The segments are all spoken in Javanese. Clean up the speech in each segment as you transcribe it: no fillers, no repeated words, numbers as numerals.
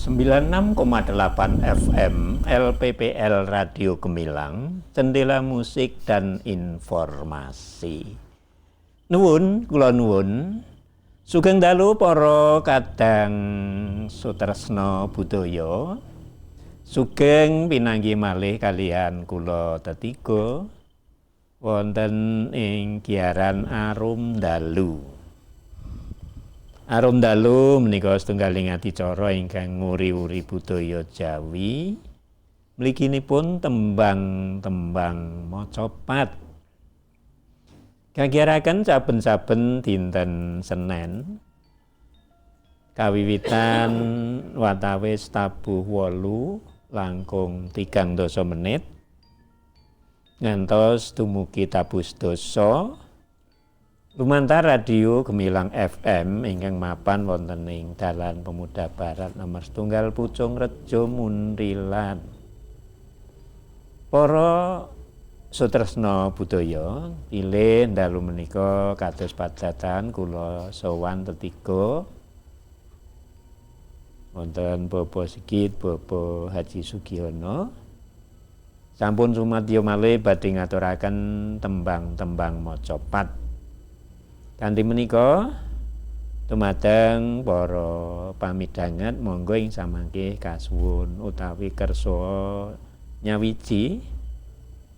96,8 FM LPPL Radio Gemilang, Jendela Musik dan Informasi. Nuwun, kula nuwun. Sugeng dalu para kadang sutresna budaya. Sugeng pinanggih malih kalihan kula tetiga wonten ing giaran Arum Dalu. Arum Dalu menika setunggaling adicara ingkang nguri-uri budaya Jawi. Mliginipun tembang-tembang macapat. Kagiyaraken saben-saben dinten Senen. Kawiwitan watawis tabuh 8 langkung 3 menit. Ngantos dumugi tabuh 10. Lumantar Radio Gemilang FM ingkang mapan wonten ing Dalan Pemuda Barat nomor 1 Pucung Rejo Muntilan. Para sutresna budaya pilih dalu menika kados padatan kula sowan tetiga wonten Bapak Sigit, Bapak Haji Sugiono. Sampun sumadyo malih badhe ngaturaken tembang-tembang macapat. Kanthi menika dumateng para pamidanget monggo ing samangke kasuwun utawi kersa nyawiji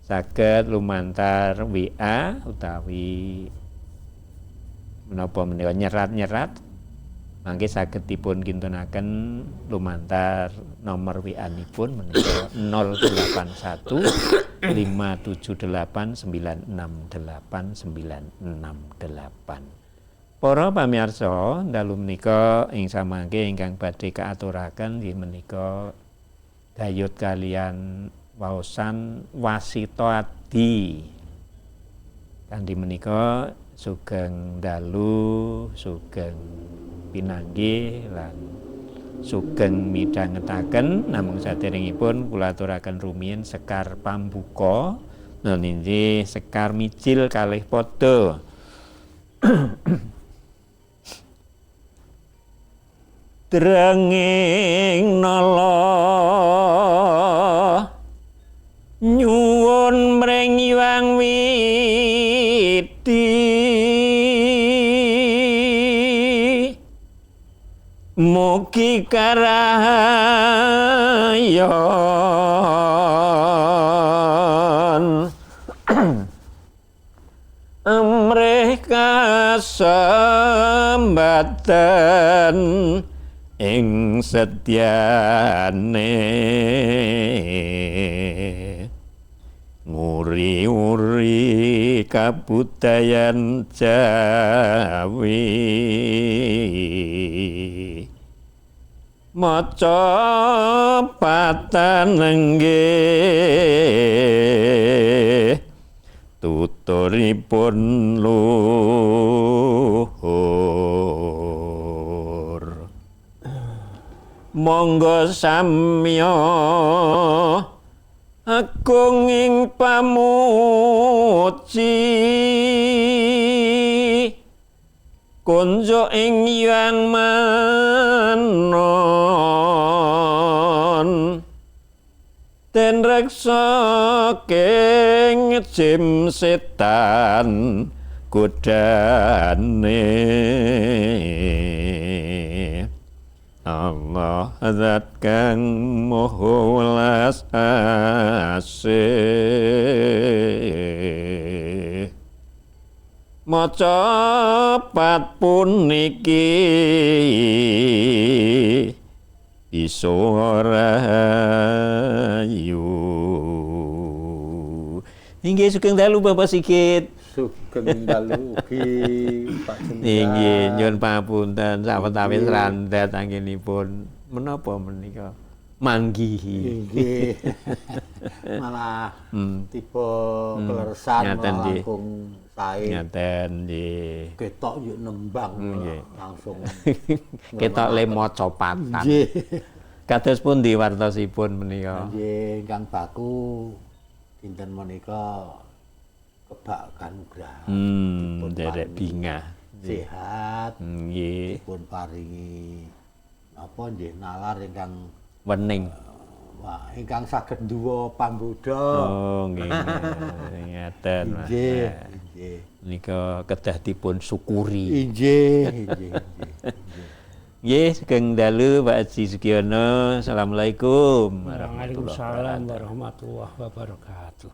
saged lumantar WA utawi menapa menika nyerat-nyerat mangke saged dipun kintunaken lumantar nomor WA-nipun menika 081 578 968 968. Para pamirsa, dalu menika ing samangke ingkang badhe kaaturaken inggih menika gayut kalian waosan wasita adi. Kanthi menika sugeng dalu, sugeng pinanggih lan sugeng midhangetaken namung saderengipun kula aturaken rumiyin sekar pambuka nggih sekar mijil kalih padha. Drenging nala nyuwun mring Hyang Widi mugi karayon amrih kasambatan ing setyane nguri-uri kabudayan Jawi macapatan nggih tuturipun luhur monggo samya agung ing pamuji kunjo ing Hyang Manon den reksa keng jim setan godane Allah zat kang maha welas asih macapat puniki bisa rayu. Inggih sugeng dalu Bapak Sigit. Sugeng dalu ugi Pak Jenderal. Inggih nyuwun pangapunten sawetawis randhat anggenipun menapa menika manggihi. Inggih. Malah tiba kleresan langkung sae. Ngaten nggih. Ketok yo nembang langsung. Ketok le macapatan. Nggih. Kados pundi wartosipun menika? Nggih, Kang Baku dinten menika kebak kanugrahan. Derek bingah. Sehat. Nggih. Dipun paringi apa nggih nalar ingkang wening. wah ingkang saged duwa pambuda. Oh, nggih. Ngaten, Mas. Inggih, inggih. Menika kedah dipun syukuri. Inggih. Nggih, sugeng dalu Pak Haji Sugiono. Assalamualaikum Waalaikumsalam warahmatullahi wabarakatuh.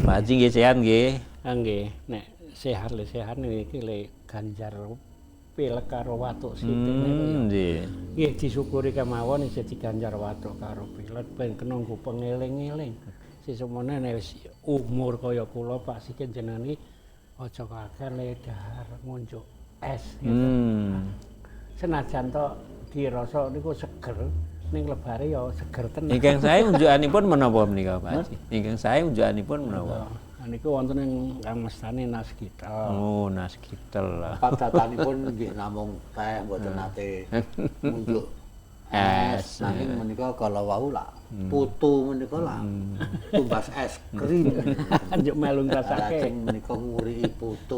Pak Haji nggih sehat nggih. Nggih, nek sehat niki le ganjar pilek karo watuk sithik Nggih. nggih disyukuri kemawon isih diganjar watuk karo pilek ben kena nggo pengeling-eling. Sesumene nek wis umur kaya kula Pak Sikin jenengan iki aja kakek le dahar ngunjuk es gitu. Senajan to dirasa niku seger ning lebare ya seger tenan. Ingkang sae unjukanipun menapa menika Pak Haji? Ingkang sae unjukanipun menapa? Niku wonten ing Kang Mestani Naskital. Oh, Naskitel. Padatanipun nggih namung teh mboten nate ngunjuk es. Nanging menika kala wau lah putu menika lah tumbas es krim. Njuk melu ngrasake. Lajeng menika nguriki putu.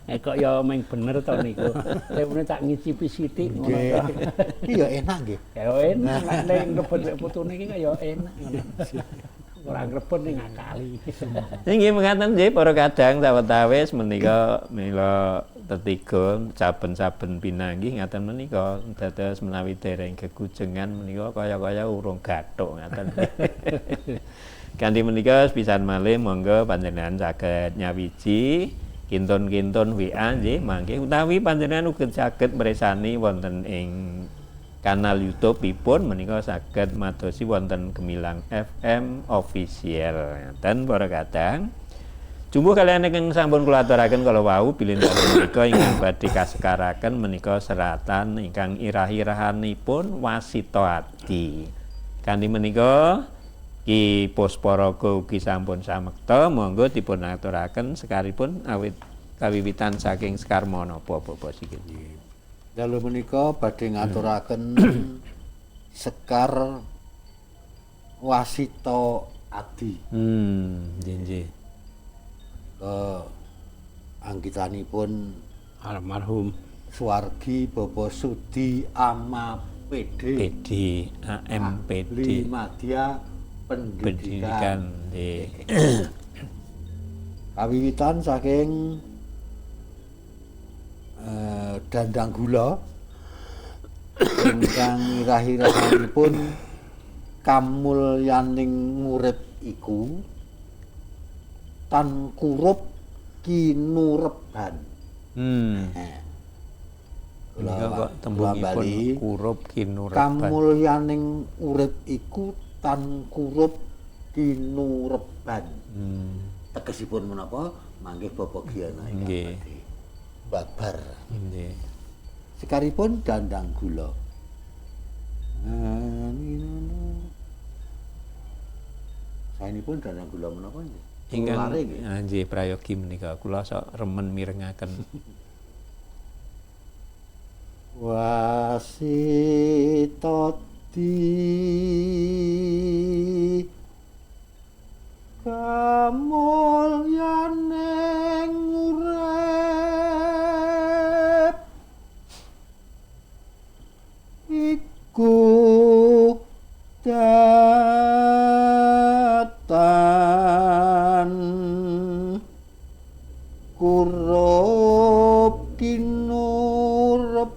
Kok ya meng bener to niku. Tepune tak ngicipi sithik ngono. Iya enak nggih. Ya enak nek ngebet putune iki ya enak ngono. Ora ngrebet ning ngakali. Nggih mekaten nggih para kadang sawetawis menika mila tetiga saben-saben pinanggih ngaten menika dados menawi dereng gegujengan menika kaya-kaya urung gathuk ngaten. Kanthi menika pisan malih monggo panjenengan saged nyawiji kinton-kinton WA nggih mangke utawi panjenengan ugi saged mresani wonten ing kanal YouTube-ipun menika saged madosi wonten Gemilang FM official. Dan para kadang jumbuh kalian ingkang sampun kula aturaken kala wau bilih menika ingkang badhe kasekaraken menika seratan ingkang irah-irahanipun Wasita Adi. Kanthi menika Ki Pusparaga ugi sampun samekta monggo dipun aturaken sekaripun awit kawiwitan saking Sekar menapa Bapak Sikil. Dalu menika badhe ngaturaken Sekar Wasita Adi. Nggih. Anggitanipun Almarhum Suwargi Bapak Sudi AMPD. PD AMPD Ahli Madya Pendidikan. nggih. Kawiwitan saking Dandang Gula ingkang irah-irahanipun kamulyaning murid iku tan kurup kinureban. Menika kok tembungipun kurup kinureban. Kamulyaning urip iku tan kurup kinureban. Tegesipun menapa? Manggih Bapak Giana Nggih. babar. Nggih. Sekaripun Dandang Gula. Saenipun Dandang Gula menapa nggih? Ingkang nggih prayogi menika kula sok remen mirengaken. Wasita kamulyaning urip iku datan kurup kinureban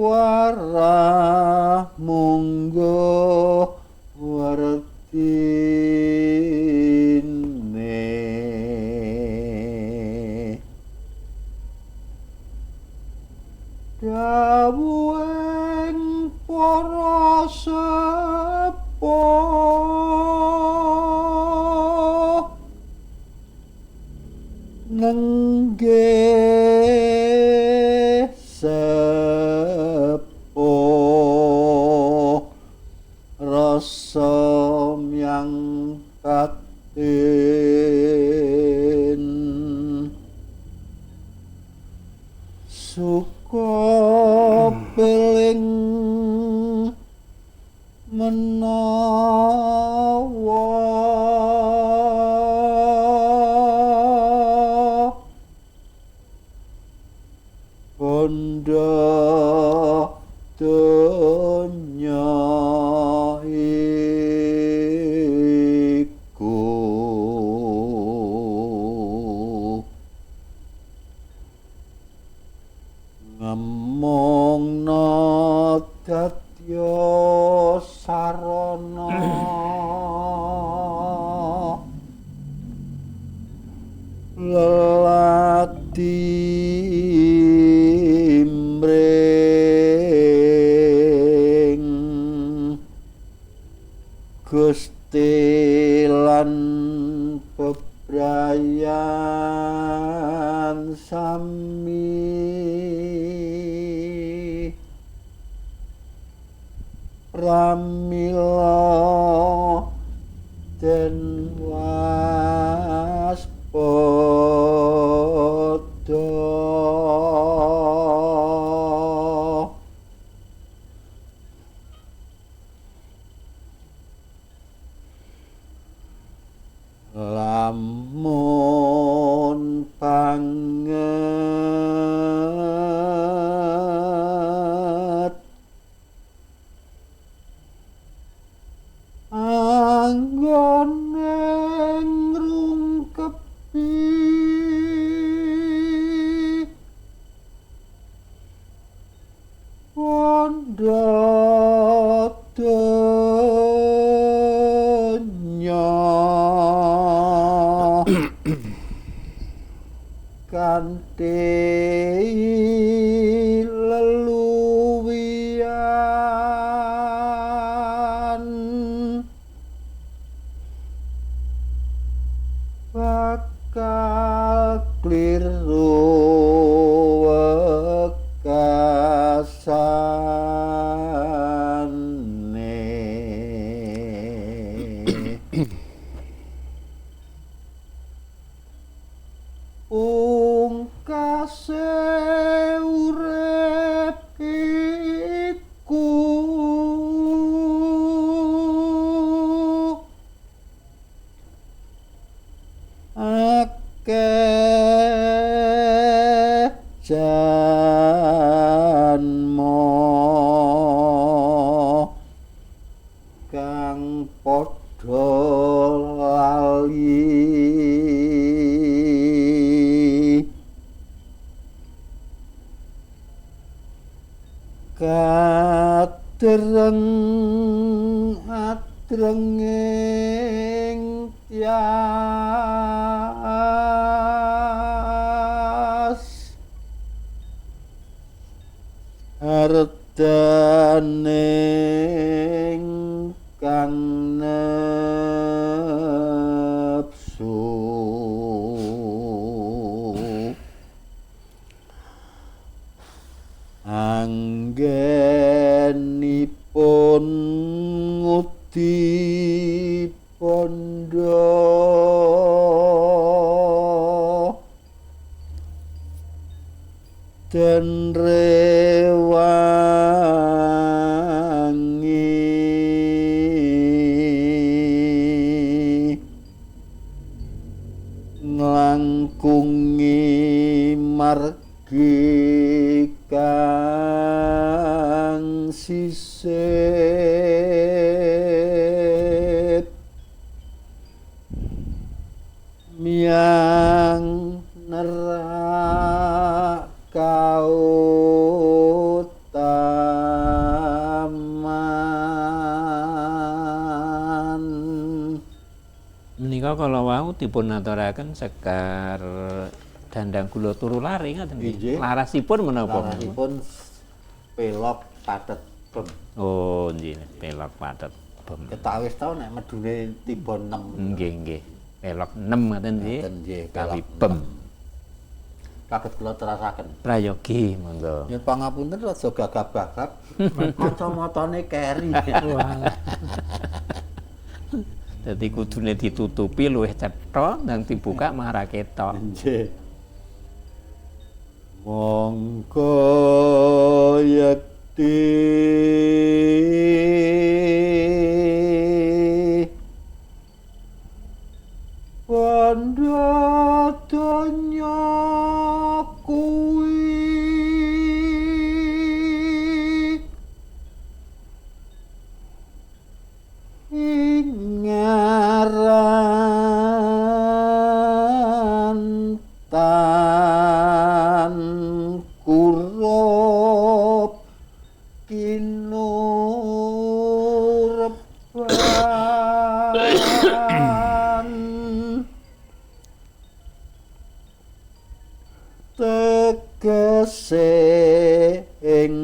warah munggo wertine dawuhing para sepuh nenggih sepuh rasa yang katin suka beling menawa lan bebrayan sami pramila den waspada lamun banget anggone ngrungkepi wanda donya kanthi leluwian bakal kliru wekasane ungkase urip iku akeh janmo kang padha lali kadereng adrenging tias ardaning kang nepsu anggenipun ngudi pondo den rewangi nglangkungi margi kang sisip miang nerak kautaman Menika kala wau dipun aturaken sekar dandang gula turu lari ngoten nggih. Inggih. Larasipun menapa? larasipun pelok padet bem Oh, nggih, pelok padet bem. ketawis tau nek medune tiba 6 Nggih, nggih. Pelok 6 ngoten nggih. Ngoten nggih, Kawi pelok bem. saged kula terasaken Prayogi monggo. nyuwun pangapunten rada gagap-gagap kacamatane keri Dadi kudune ditutupi luwih cetha nang dibuka malah ketok. nggih monggo yekti wanda donya kuwi ingaran tan kurup kinurepan tegese ing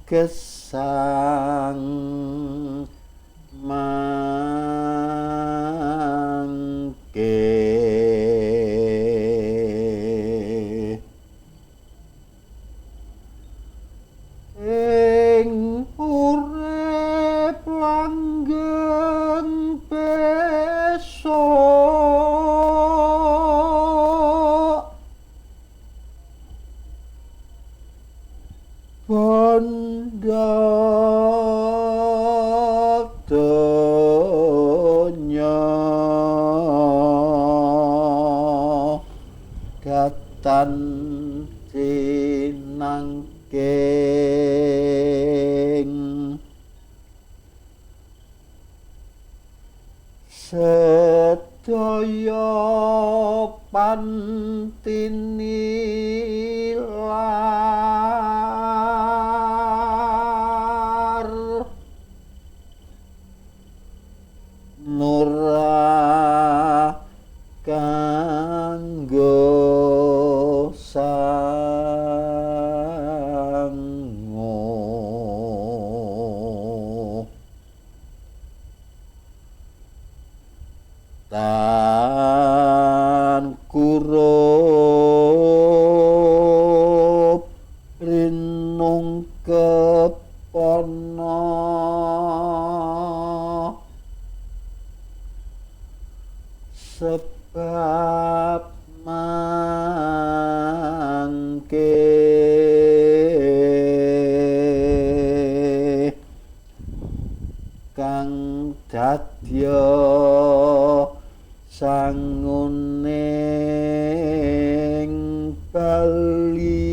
gesang sedaya pantini lar nura kanggo sango tan kurup rinung kepono sebab mangke kang dadya sanguning Bali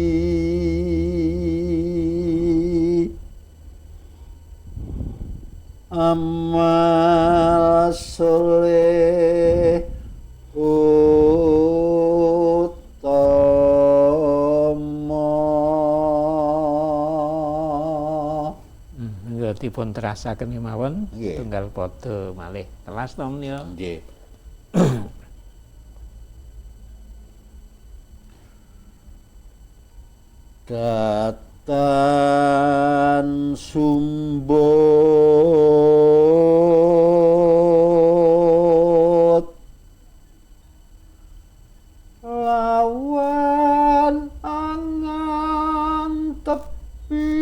amal soleh utama. Dipun terasaken kemawon Nggih. tunggal padha malih kelas to menika. Nggih. Datan sumbut lawan angan tepi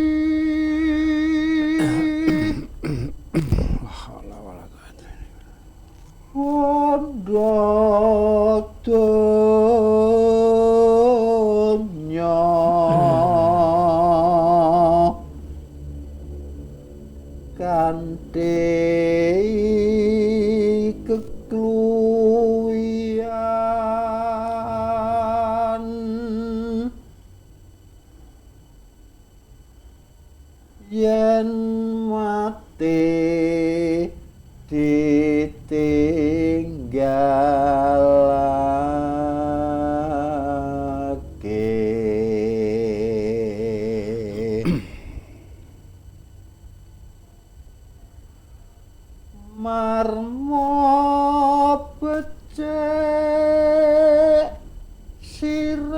Wanda donya kanthi kekluwian yen mati ditinggalake marmo becik sireku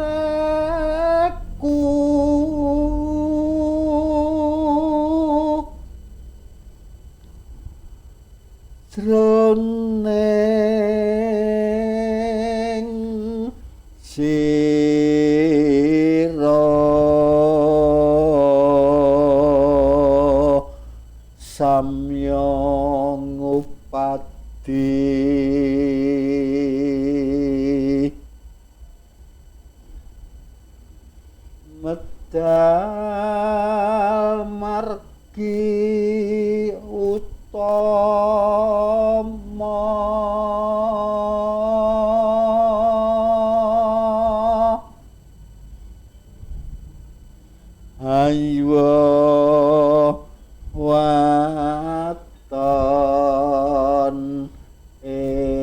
jroning sira samya ngupati medal margi utama aywa waton entuk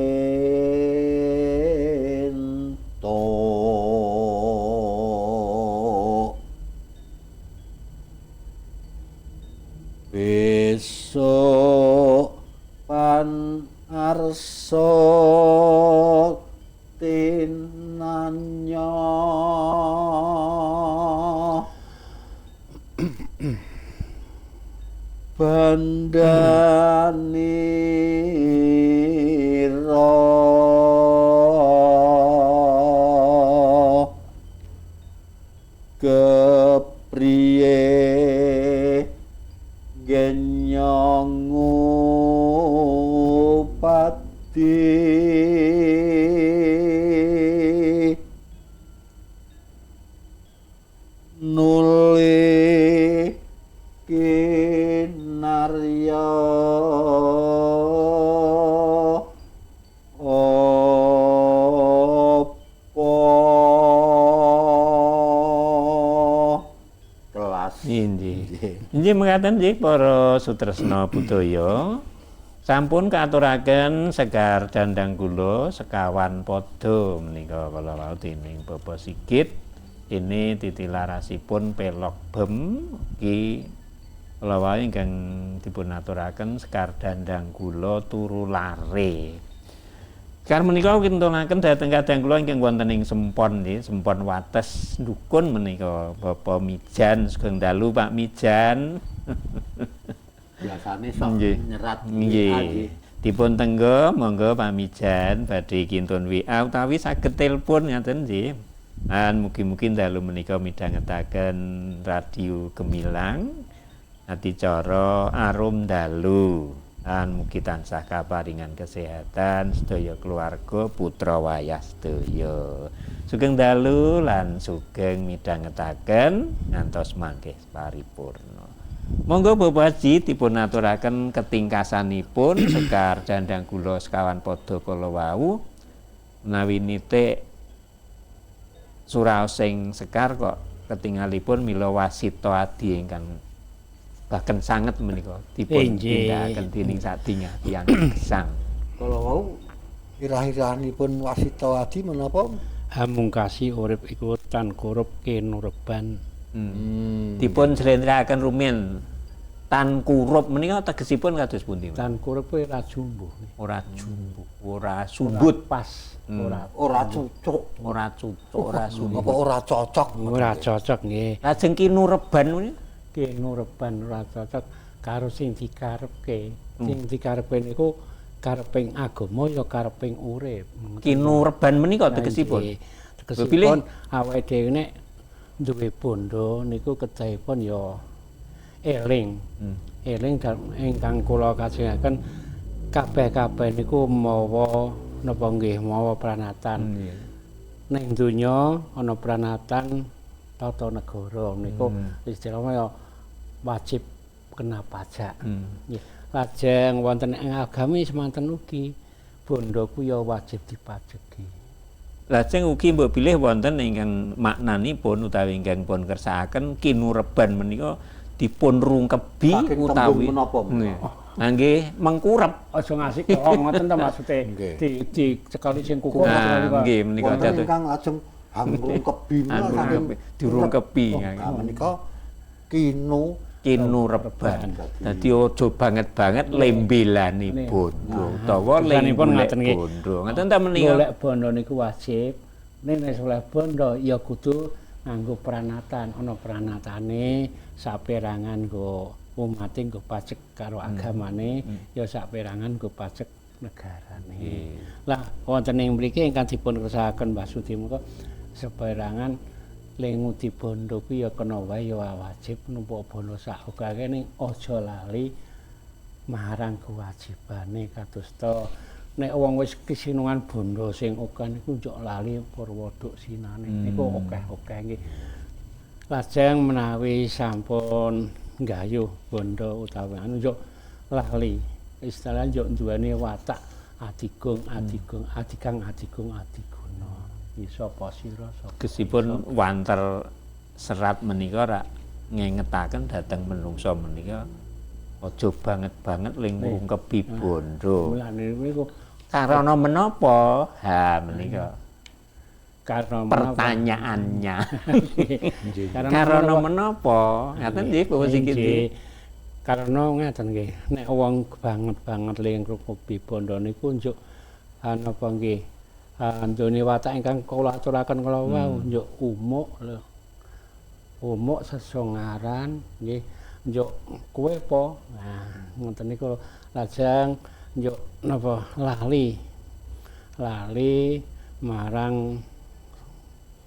besok pan arsa tinanya bandanira kepriye genyong upati nuli kinarya kelas Inggih. Inggih mekaten nggih para sutresna budaya Sampun katuraken Sekar Dandang Kula sekawan padha menika kala wau dening Bapak Sigit. Ini titilarasipun pelok bem iki kala wau ingkang dipun aturaken Sekar Dandang Kula turu lare. Sekar menika kintunaken dhateng kadang kula ingkang wonten ing Sempon nggih, Sempon Wates Dukun menika Bapak Mijan sugeng dalu Pak Mijan. Biasane sok nyerat nggih. Dipun tenggo monggo Pak Mijan badhe kintun WA utawi saged telepon ngaten nggih. Lan mugi-mugi dalu menika midhangetaken Radio Gemilang adicara arum dalu. Lan mugi tansah kaparingan kesehatan sedaya keluarga putra wayah sedaya. Sugeng dalu lan sugeng midhangetaken ngantos mangke paripurna. Monggo Bapak Haji dipun aturaken ketingkasanipun Sekar Dandang Kula sekawan padha kala wau menawi nitik suraosing Sekar kok ketingalipun mila wasita adi ingkang bahkan sanget menika dipun tindakaken dening sadinga tiyang gesang. Kalau wau irah-irahanipun wasita adi menapa? Hamungkasi urip iku tan korup kinureban. Dipun slendhrakaken rumiyin tan kurup menika tegesipun kados pundi? Tan korup ora jumbuh. Ora jumbuh, ora sundut Pas, Ora cocok. ora cucuk, ora sundut. Apa ora cocok? ora cocok nggih. Lajeng kinureban menika Kinureban ora cocok karo sing dikarepke. Sing dikarepke niku kareping agama ya kareping urip. kinureban menika tegesipun. Tegesipun awake dhewe nek duwe bondo niku kedahipun ya eling. Eling ingkang kula kajengaken kabeh-kabeh niku mawa napa nggih mawa pranatan. Ning donya ana pranatan tata negara niku istilahnya ya wajib kena pajak. Nggih. Lajeng wonten ing agami semanten ugi bondo ku ya wajib dipajeki. Lajeng ugi mbok bilih wonten ingkang maknanipun utawi ingkang pun kersakaken kinureban menika dipun rungkebi Saking utawi tembung menapa nggih. Nggih mengkurep. Aja ngasih kok ngoten ta maksude di cekali sing kuku Nggih menika Wonten jatuh ingkang lajeng rungkebi saking dirungkepi menika kinureban. Dadi aja banget-banget lembelani bondo utawa Tulisanipun ngaten nggih. bondo. Ngaten ta menika. Golek bondo niku wajib. Nek wis oleh bondo ya kudu nganggo pranatan. Ana pranatane saperangan nggo umate nggo pajek karo agamane, ya saperangan nggo pajek negarane. Lah wonten ing mriki ingkang dipun kersakaken Mbah Sudi menika saperangan ngudi bondo kuwi ya kena wae ya wajib numpuk bondo sak akeh ning aja lali marang kewajibane kadosta nek wong wis kesinungan bondo sing akeh niku njok lali purwaduk sinane niku akeh-akeh nggih. Lajeng menawi sampun nggayuh bondo utawi anu njok lali istilah njok duweni watak adigung adiguna sapa sira sapa Gesipun wanter serat menika rak ngengetaken dhateng menungsa menika aja banget-banget ling ngungkebi bondo. Mulane niku Karana menapa? Ha menika karena pertanyaannya. Karana menapa? Ngaten nggih Bapak Sigit. Karena ngaten nggih, nek wong banget-banget ling ngungkebi bondo niku njuk napa nggih andone watak ingkang kula aturaken kala wau njuk umuk lho. Umuk sesongaran nggih njuk kowe apa. Nah, ngoten niku lajeng njuk napa lali marang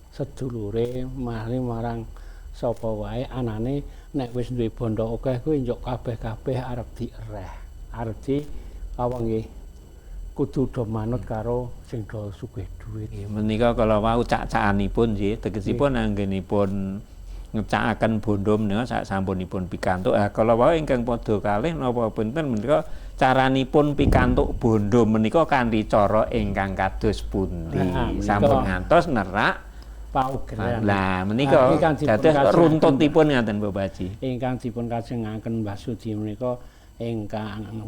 sedulure, marang sapa wae anane nek wis duwe bondo akeh kuwi njuk kabeh-kabeh arep diereh. Arep di apa nggih kudu do manut karo sing do sugih dhuwit. Menika kala wau cak-cakanipun nggih, tegesipun anggenipun ngecakaken bondo menika sak sampunipun pikantuk. Kala wau ingkang padha kalih napa pinten menika caranipun pikantuk bondo menika kanthi cara ingkang kados pundi. Sampun ngantos nerak paugeran. Lah menika dados runtutipun ngaten Bapak Haji. Ingkang dipun kajengaken Mbah Sudi menika ingkang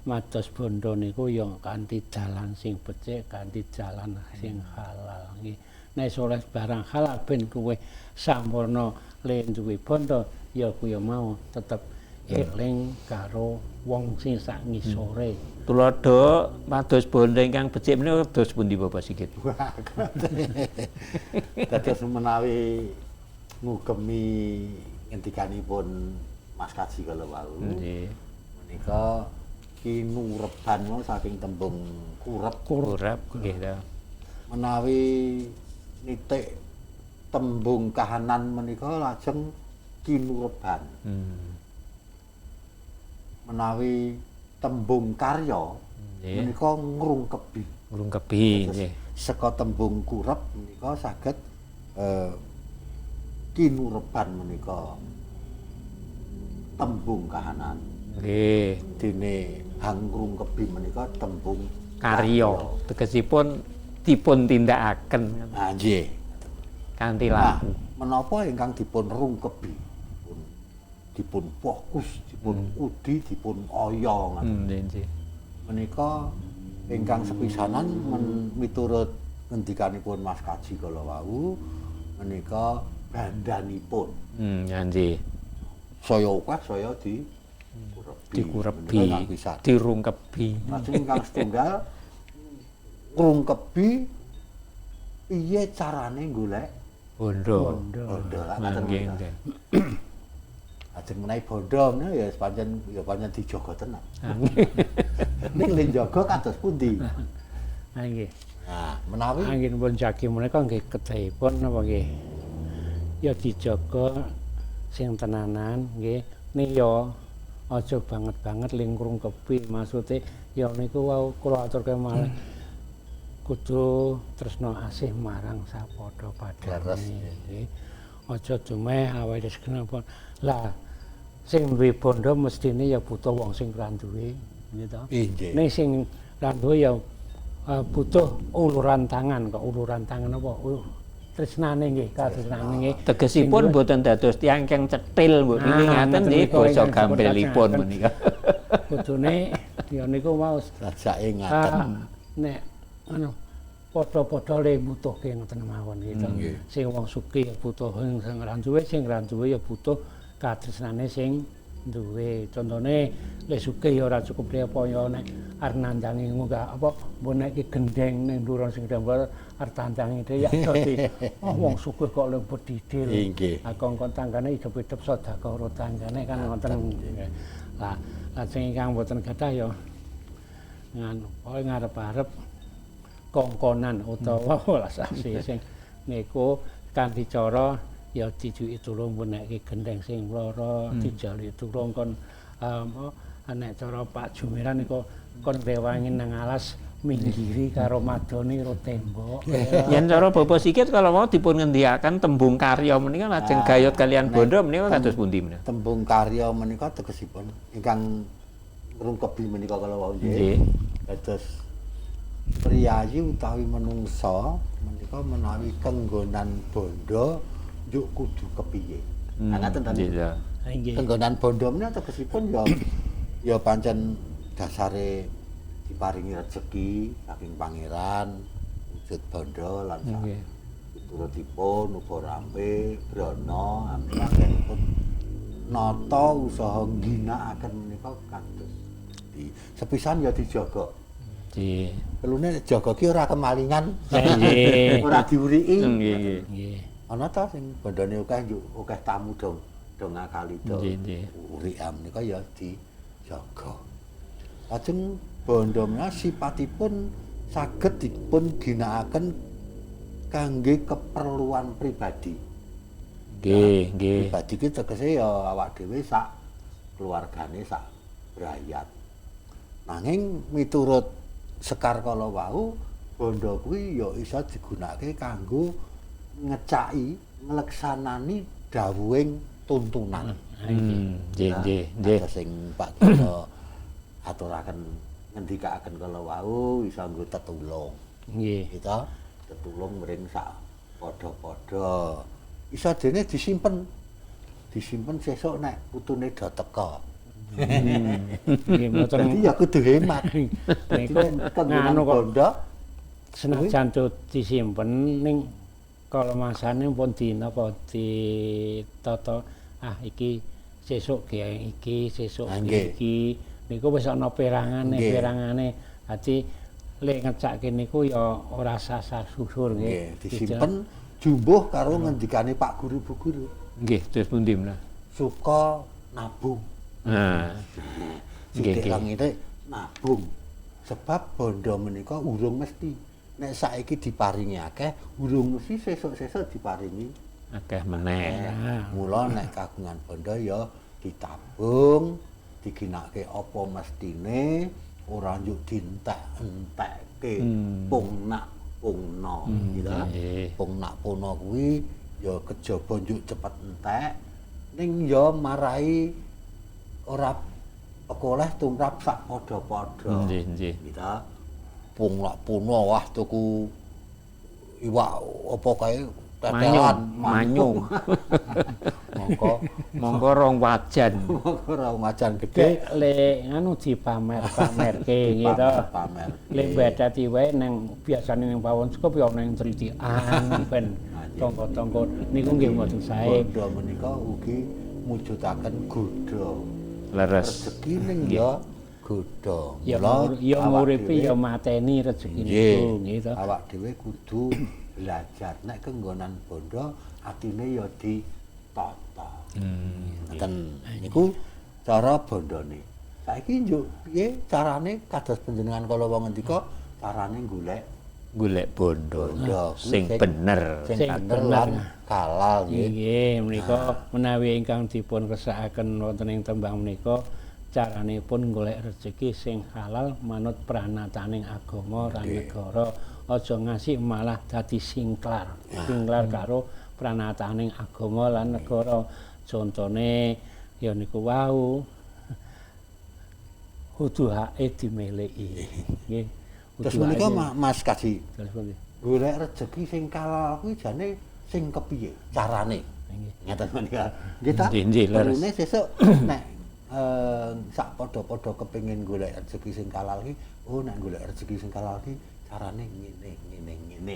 mados bondo niku ya kanthi dalan sing becik, kanthi dalan sing halal nggih. Nek oleh barang halal ben kuwe sampurna le duwe bondo ya kuwi mau tetep eling karo wong sing sak ngisore. Tuladha mados bondo ingkang becik menika dos pundi Bapak Sigit? Dados menawi ngugemi ngendikanipun Mas Kaji kala wau. Nggih. Menika kinureban saking tembung kurep. Kurep nggih ta. Menawi nitik tembung kahanan menika lajeng kinureban. Menawi tembung karya menika ngrungkebi. Ngrungkebi nggih. Saka tembung kurep menika saged kinureban menika tembung kahanan. Nggih. Dene hangrungkebi menika tembung Karya tegesipun dipun tindakaken Ah nggih. kanthi Nah, laku. menapa ingkang dipun rungkebi? Dipun fokus, dipun udi, dipun aya ngoten. Nggih. Menika ingkang sepisanan miturut ngendikanipun Mas Kaji kala wau menika bandanipun. Nggih. Saya akeh saya Dikurebi, Menika pisan. dirungkebi. Lajeng ingkang setunggal ngrungkebi piye carane golek Bondo. bondo. Ngoten Nggih. menika. Nggih. Lajeng menawi bondo menika ya pancen dijaga tenan. Nggih. Ning le jaga kados pundi? Nggih. Nah, menawi Angin pun jagi menika nggih kedahipun napa nggih. Ya dijaga sing tenanan nggih. Ning ya aja banget-banget lingkrung kepi maksude ya niku wau kula aturke malih. Kudu tresna asih marang sapadha padane nggih. Aja dumeh awake kenapa. Lah sing duwe bondo mestine ya butuh wong sing ra duwe nggih to. nggih. Ning sing ra duwe ya butuh uluran tangan kok uluran tangan apa tresnane nggih katresnane nggih Tegesipun boten dados tiyang kang cetil mbok pilih ngaten nggih basa gampelipun menika. kudune ya niku mau Rajake ngaten. nek anu padha-padha le butuhke ngoten mawon gitu. Sing wong sugih ya butuh sing ra duwe ya butuh katresnane sing duwe. Contone lek sugih ya ora cukup apa ya nek arep nandangi munggah apa mbok iki gendeng ning nduron sing gambar arep tandangi ya dadi wong sugih kok lek bedidil. Nggih. Kongkon tanggane idep-idep sedekah karo tanggane kan ngoten. Lah lajeng ingkang mboten gadah ya nganu pokoke ngarep-arep kongkonan utawa welasasi sing niku kanthi cara ya dijuki tulung menekke gendeng sing lara dijali tulung kon nek cara Pak Jumiran niku kon rewangi nang alas minggiri karo madoni ro tembok. Yen cara Bapak Sigit kalau mau dipun ngendikaken tembung karya menika lajeng gayut kalian bondo menika kados pundi menika? Tembung karya menika tegesipun ingkang ngrungkebi menika kala wau Nggih. nggih. Dados priyayi utawi menungsa menika menawi kenggonan bondo njuk kudu kepiye. Nah ngaten ta. Iya. Nggih. Kenggonan bondo menika tegesipun ya pancen dasare diparingi rejeki saking pangeran wujud bondo lan sak Nggih. turutipun uga rampe brana ampun nata usaha ngginakaken menika kados sepisan ya dijaga. Nggih. Pelune jaga ki ora kemalingan. Nggih. Ora diuriki. Nggih, nggih. Nggih. Ana ta sing bondone akeh tamu dong ngakali to. Nggih, nggih. Urikan menika ya dijaga. Lajeng bondo menika sipatipun saged dipun ginakaken kangge keperluan pribadi. Nggih, nggih. Pribadi ki tegese ya awak dhewe sak keluargane sak brayat. Nanging miturut Sekar kala wau bondo kuwi ya isa digunakake kanggo ngecaki ngleksanani dawuhing tuntunan. Nggih, nggih, nggih. Sing Pak Gino aturaken ngendikaaken kala wau isa nggo tetulung. Nggih. Kita tetulung mring sak padha-padha. Isa dene disimpen. Disimpen sesuk nek putune do teka. Nggih mboten Jadi ya kudu hemat. niku Kenggunaan nganu kok bondo senajan disimpen ning kalau masane pun napa ditata iki sesuk ge iki sesuk Nggih. iki niku wis ana perangane Nggih. dadi lek ngecake niku ya ora sasar susur nggih nggih disimpen jumbuh karo ngendikane Pak Guru Bu Guru. Nggih, terus pundi menawi? Suka nabung. Nah, nggih Sithik nggih. langite nabung. Sebab bondo menika urung mesti. Nek saiki diparingi akeh, urung mesti sesuk-sesuk diparingi. Akeh meneh. Mula nek kagungan bondo ya ditabung, diginake apa mestine, ora njuk dientek-entekke pungnak-pungna gitu. nggih. Pungnak-pungna kuwi ya kejaba njuk cepet entek ning ya marai ora oleh tumrap sak padha-padha. Nggih, nggih. Gitu. Pungnak-pungna wah tuku iwak apa kae tetelan Manyung. mongko Mongko rong wajan. ora macan gede lek anu dipamer-pamerke gitu pamer. lek badati wae nang biasane ning pawon cukup ya nang tritikan ben tangga-tangga niku nggih mboten sae Bondo menika ugi mujudaken godha. Leres. Rezeki ning ya godha. ya Mula ya awak nguripi dhewe- ya mateni rezeki Nggih, niku nggih to awak dhewe kudu belajar nek kenggonan bondo atine ya ditata. Ngoten niku cara bondone. Saiki njuk piye carane kados panjenengan kala wong ngendika carane Golek bondo bondo sing bener. sing Sing bener bener. lan halal nggih. nggih menika menawi ingkang dipun kersakaken wonten ing tembang menika caranipun golek rezeki sing halal manut pranataning agama lan negara aja ngasih malah dadi singklar karo pranataning agama lan negara contone ya niku wau kudu hake dimiliki nggih Terus menika Mas Kaji, terus pundi golek rezeki sing halal kuwi jane sing kepiye carane? nggih Ngeten menika. Nggih ta? Nggih, leres. Perune sesuk nek sak padha-padha kepengin golek rezeki sing halal ki, oh nek golek rezeki sing halal ki carane ngene.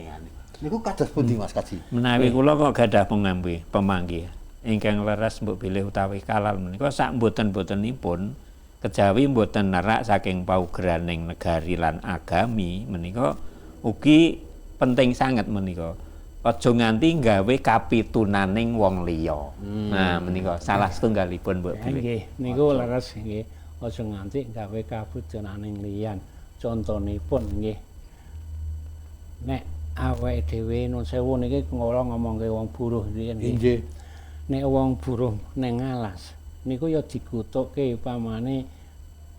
Niku kados pundi Mas Kaji? Menawi kula kok gadah pemanggi ingkang leres mbok bilih utawi kalal menika sak mboten-mbotenipun kejawi mboten nerak saking paugeraning negari lan agami menika ugi penting sanget menika. Aja nganti gawe kapitunaning wong liya. Nah, menika salah setunggalipun mbok bilih. nggih niku leres nggih aja nganti gawe kabudayaning liyan contonipun nggih nek awake dhewe nun sewu niki kula ngomongke wong buruh riyen nggih Nggih. nek wong buruh ning alas niku ya dikutukke pamane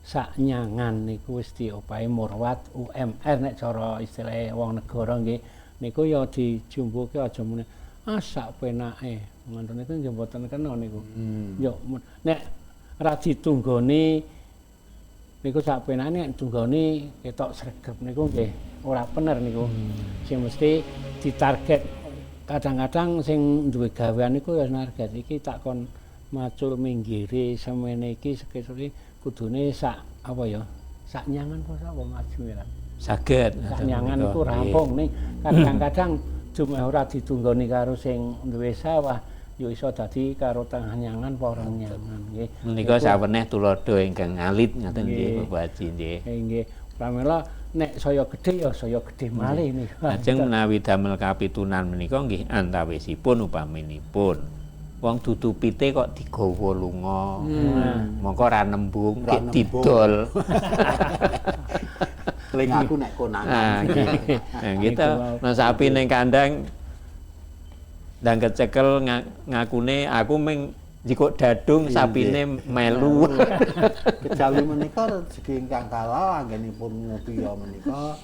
sak nyangan niku wis diopahi murwat UMR nek cara istilah wong negara nggih niku ya dijumbuke aja muni sak penake ngoten niku nggih mboten kena niku ya nek ra ditunggoni niku sak penake nek tunggoni ketok sregep niku nggih ora bener niku sing mesti ditarget kadang-kadang sing duwe gawean niku ya target iki tak kon macul minggire semene iki sekesuk kudune sak apa ya sak nyangan apa maju ya Saged. sak nyangan iku rampung ning kadang-kadang cuma ora ditunggoni karo sing duwe sawah ya iso dadi karo tengah nyangan apa ora nyangan nggih Menika saweneh tuladha ingkang alit ngaten nggih Bapak Haji nggih. nggih pramila nek saya gedhe ya saya gedhe malih niku Lajeng menawi damel kapitunan menika nggih antawisipun upaminipun wong dudu pite kok digawa lunga. Mongko ra nembung Ra kek nembung. didol. Keling aku nek konangan. Nah, nah gitu. Nah sapi ning kandang ndang kecekel ngakune aku ming jikuk dadung sapine melu. Kejawi menika rezeki ingkang halal anggenipun ngupiya menika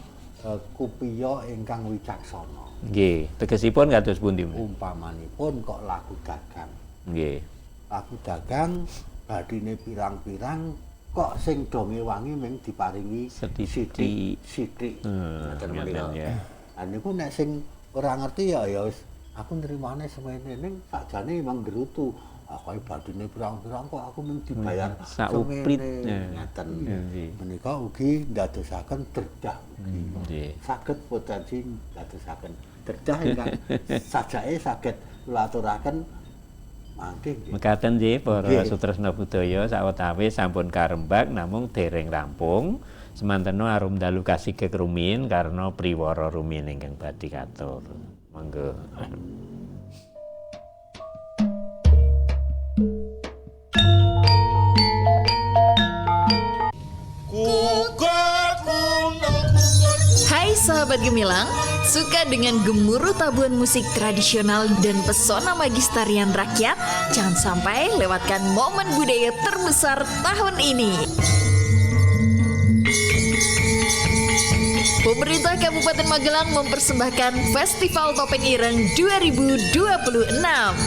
kupiya ingkang wicaksana. Nggih, tegesipun kados pundi? Umpamanipun kok laku dagang. Nggih. Laku dagang badine pirang-pirang kok sing do ngewangi mung diparingi Sithik. sithik. Ngoten ya. Lah niku nek sing ora ngerti ya wis aku nrimane semene ning sakjane emang gerutu. Aku badine pirang-pirang kok aku mung dibayar sauprit. Ngaten. Menika ugi ndadosaken derdah ugi. Saged potensi ndadosaken derdah ingkang sajake saged kula aturaken mangke nggih. Mekaten nggih para sutresna budaya sawetawis sampun karembak namung dereng rampung. Semantena arum dalu kasih kekrumin karena priwara rumiyin ingkang badhe katur. Monggo. Hai sahabat Gemilang, suka dengan gemuruh tabuhan musik tradisional dan pesona magis tarian rakyat? Jangan sampai lewatkan momen budaya terbesar tahun ini. Pemerintah Kabupaten Magelang mempersembahkan Festival Topeng Ireng 2026.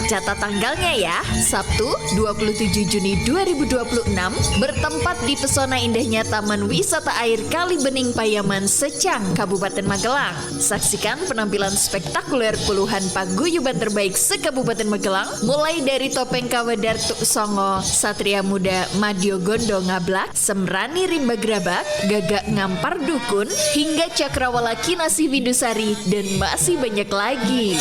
Catat tanggalnya ya, Sabtu 27 Juni 2026 bertempat di pesona indahnya Taman Wisata Air Kali Bening Payaman Secang, Kabupaten Magelang. Saksikan penampilan spektakuler puluhan paguyuban terbaik se-Kabupaten Magelang, mulai dari Topeng Kawedar Tuk Songo, Satria Muda Madyo Gondo Ngablak, Semrani Rimba Grabak, Gagak Ngampar Dukun, hingga Cakrawala Kinasih Widusari, dan masih banyak lagi.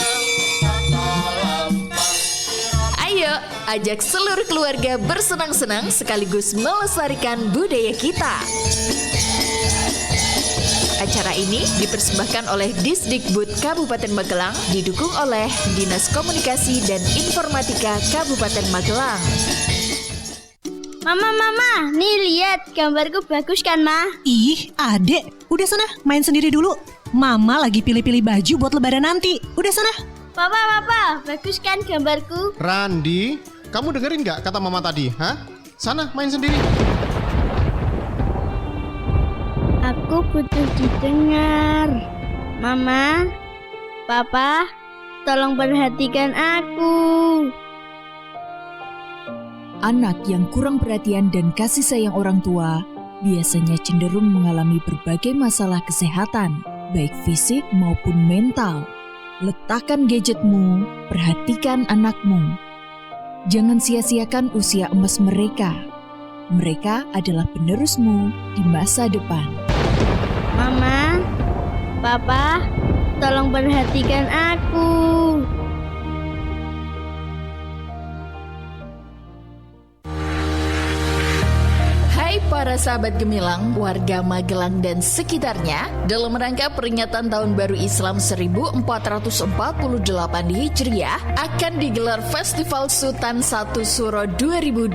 Ayo, ajak seluruh keluarga bersenang-senang sekaligus melestarikan budaya kita. Acara ini dipersembahkan oleh Disdikbud Kabupaten Magelang, didukung oleh Dinas Komunikasi dan Informatika Kabupaten Magelang. Mama, nih lihat gambarku bagus kan, Ma? Ih, adek, udah sana main sendiri dulu. Mama lagi pilih-pilih baju buat lebaran nanti. Udah sana. Papa, bagus kan gambarku? Randi, kamu dengerin nggak kata mama tadi? Hah? Sana main sendiri. Aku butuh didengar. Mama, Papa, tolong perhatikan aku. Anak yang kurang perhatian dan kasih sayang orang tua biasanya cenderung mengalami berbagai masalah kesehatan, baik fisik maupun mental. Letakkan gadgetmu, perhatikan anakmu. Jangan sia-siakan usia emas mereka. Mereka adalah penerusmu di masa depan. Mama, Papa, tolong perhatikan aku. Para sahabat Gemilang, warga Magelang dan sekitarnya, dalam rangka peringatan Tahun Baru Islam 1448 Hijriah akan digelar Festival Sutan Satu Suro 2026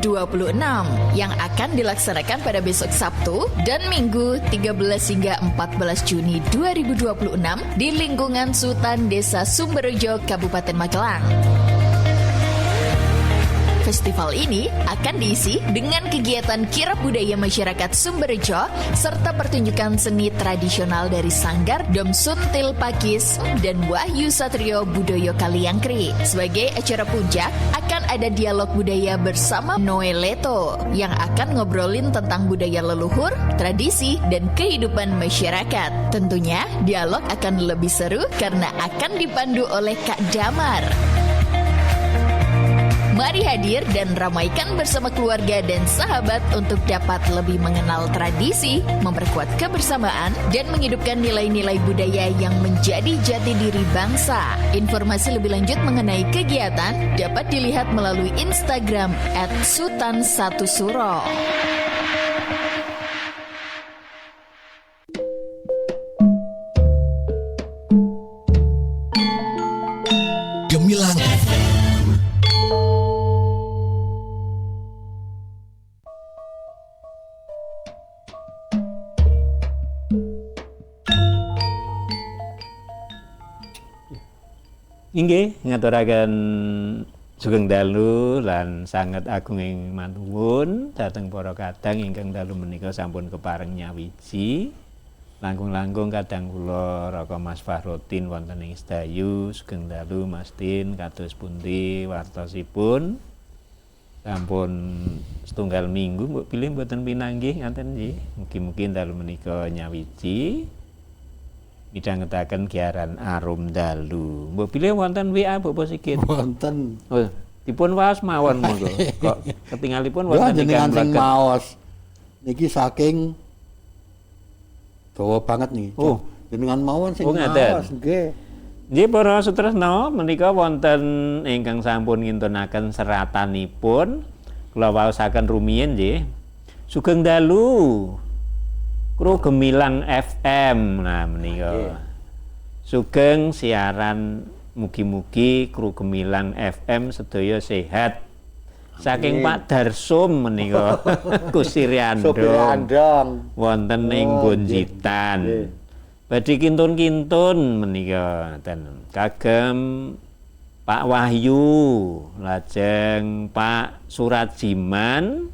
yang akan dilaksanakan pada besok Sabtu dan Minggu 13 hingga 14 Juni 2026 di lingkungan Sutan Desa Sumberjo, Kabupaten Magelang. Festival ini akan diisi dengan kegiatan kirab budaya masyarakat Sumberjo serta pertunjukan seni tradisional dari Sanggar Dom Suntil Pakis dan Wahyu Satrio Budoyo Kaliangkri. Sebagai acara puncak akan ada dialog budaya bersama Noel Leto yang akan ngobrolin tentang budaya leluhur, tradisi, dan kehidupan masyarakat. Tentunya dialog akan lebih seru karena akan dipandu oleh Kak Damar. Mari hadir dan ramaikan bersama keluarga dan sahabat untuk dapat lebih mengenal tradisi, memperkuat kebersamaan, dan menghidupkan nilai-nilai budaya yang menjadi jati diri bangsa. Informasi lebih lanjut mengenai kegiatan dapat dilihat melalui Instagram @sutan1suro. Gemilang Inggih ngaturaken sugeng dalu lan sanget agunging manuwun dhateng para kadang ingkang dalu menika sampun kepareng nyawiji. Langkung-langkung kadang kula Raka Mas Fahruddin wonten ing sedayu sugeng dalu Mas Tin kados pundi wartosipun. Sampun setunggal minggu mbok pilih mboten pinanggih ngaten nggih. Mugi-mugi dalu menika nyawiji. Midhangetaken giaran arum dalu. Mbok pilih wonten WA Bapak Sigit. Wonten. Oh, Dipun waos mawon monggo. Kok ketinggalipun Ya wonten jenengan ingkang sing mleket. maos niki saking dawa banget nih. Oh. Jenengan mawon sing Oh, ngaten. maos nggih. Nggih para sutresna menika wonten ingkang sampun ngintunaken seratanipun kula waosaken rumiyin nggih. Sugeng dalu. Kru Gemilang FM. Nah menika. Sugeng siaran mugi-mugi Kru Gemilang FM sedaya sehat. Saking Pak Darsum menika Kusiri Sopir Andong andong. wonten ing Oh, Gonjitan. nggih. Badhe kintun-kintun menika ngoten. Kagem Pak Wahyu, lajeng Pak Surajiman,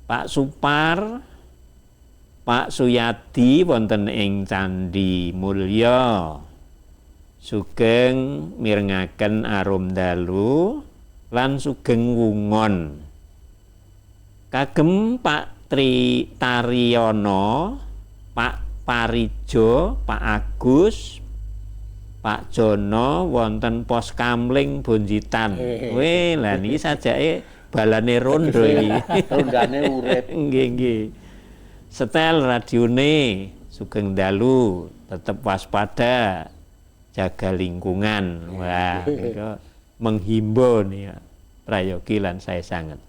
Pak Supar, Pak Suyadi wonten ing Candi Mulya. Sugeng mirengaken arum dalu lan sugeng wungon. Kagem Pak Tri Taryono, Pak Parijo, Pak Agus, Pak Jono wonten Pos Kamling Bonjitan. Weh, lah niki sajake balane rondo iki. Rondane urip. Nggih, nggih. Setel radione sugeng dalu, tetep waspada, jaga lingkungan. Wah, nika menghimbau nih ya, prayogi lan saya sangat.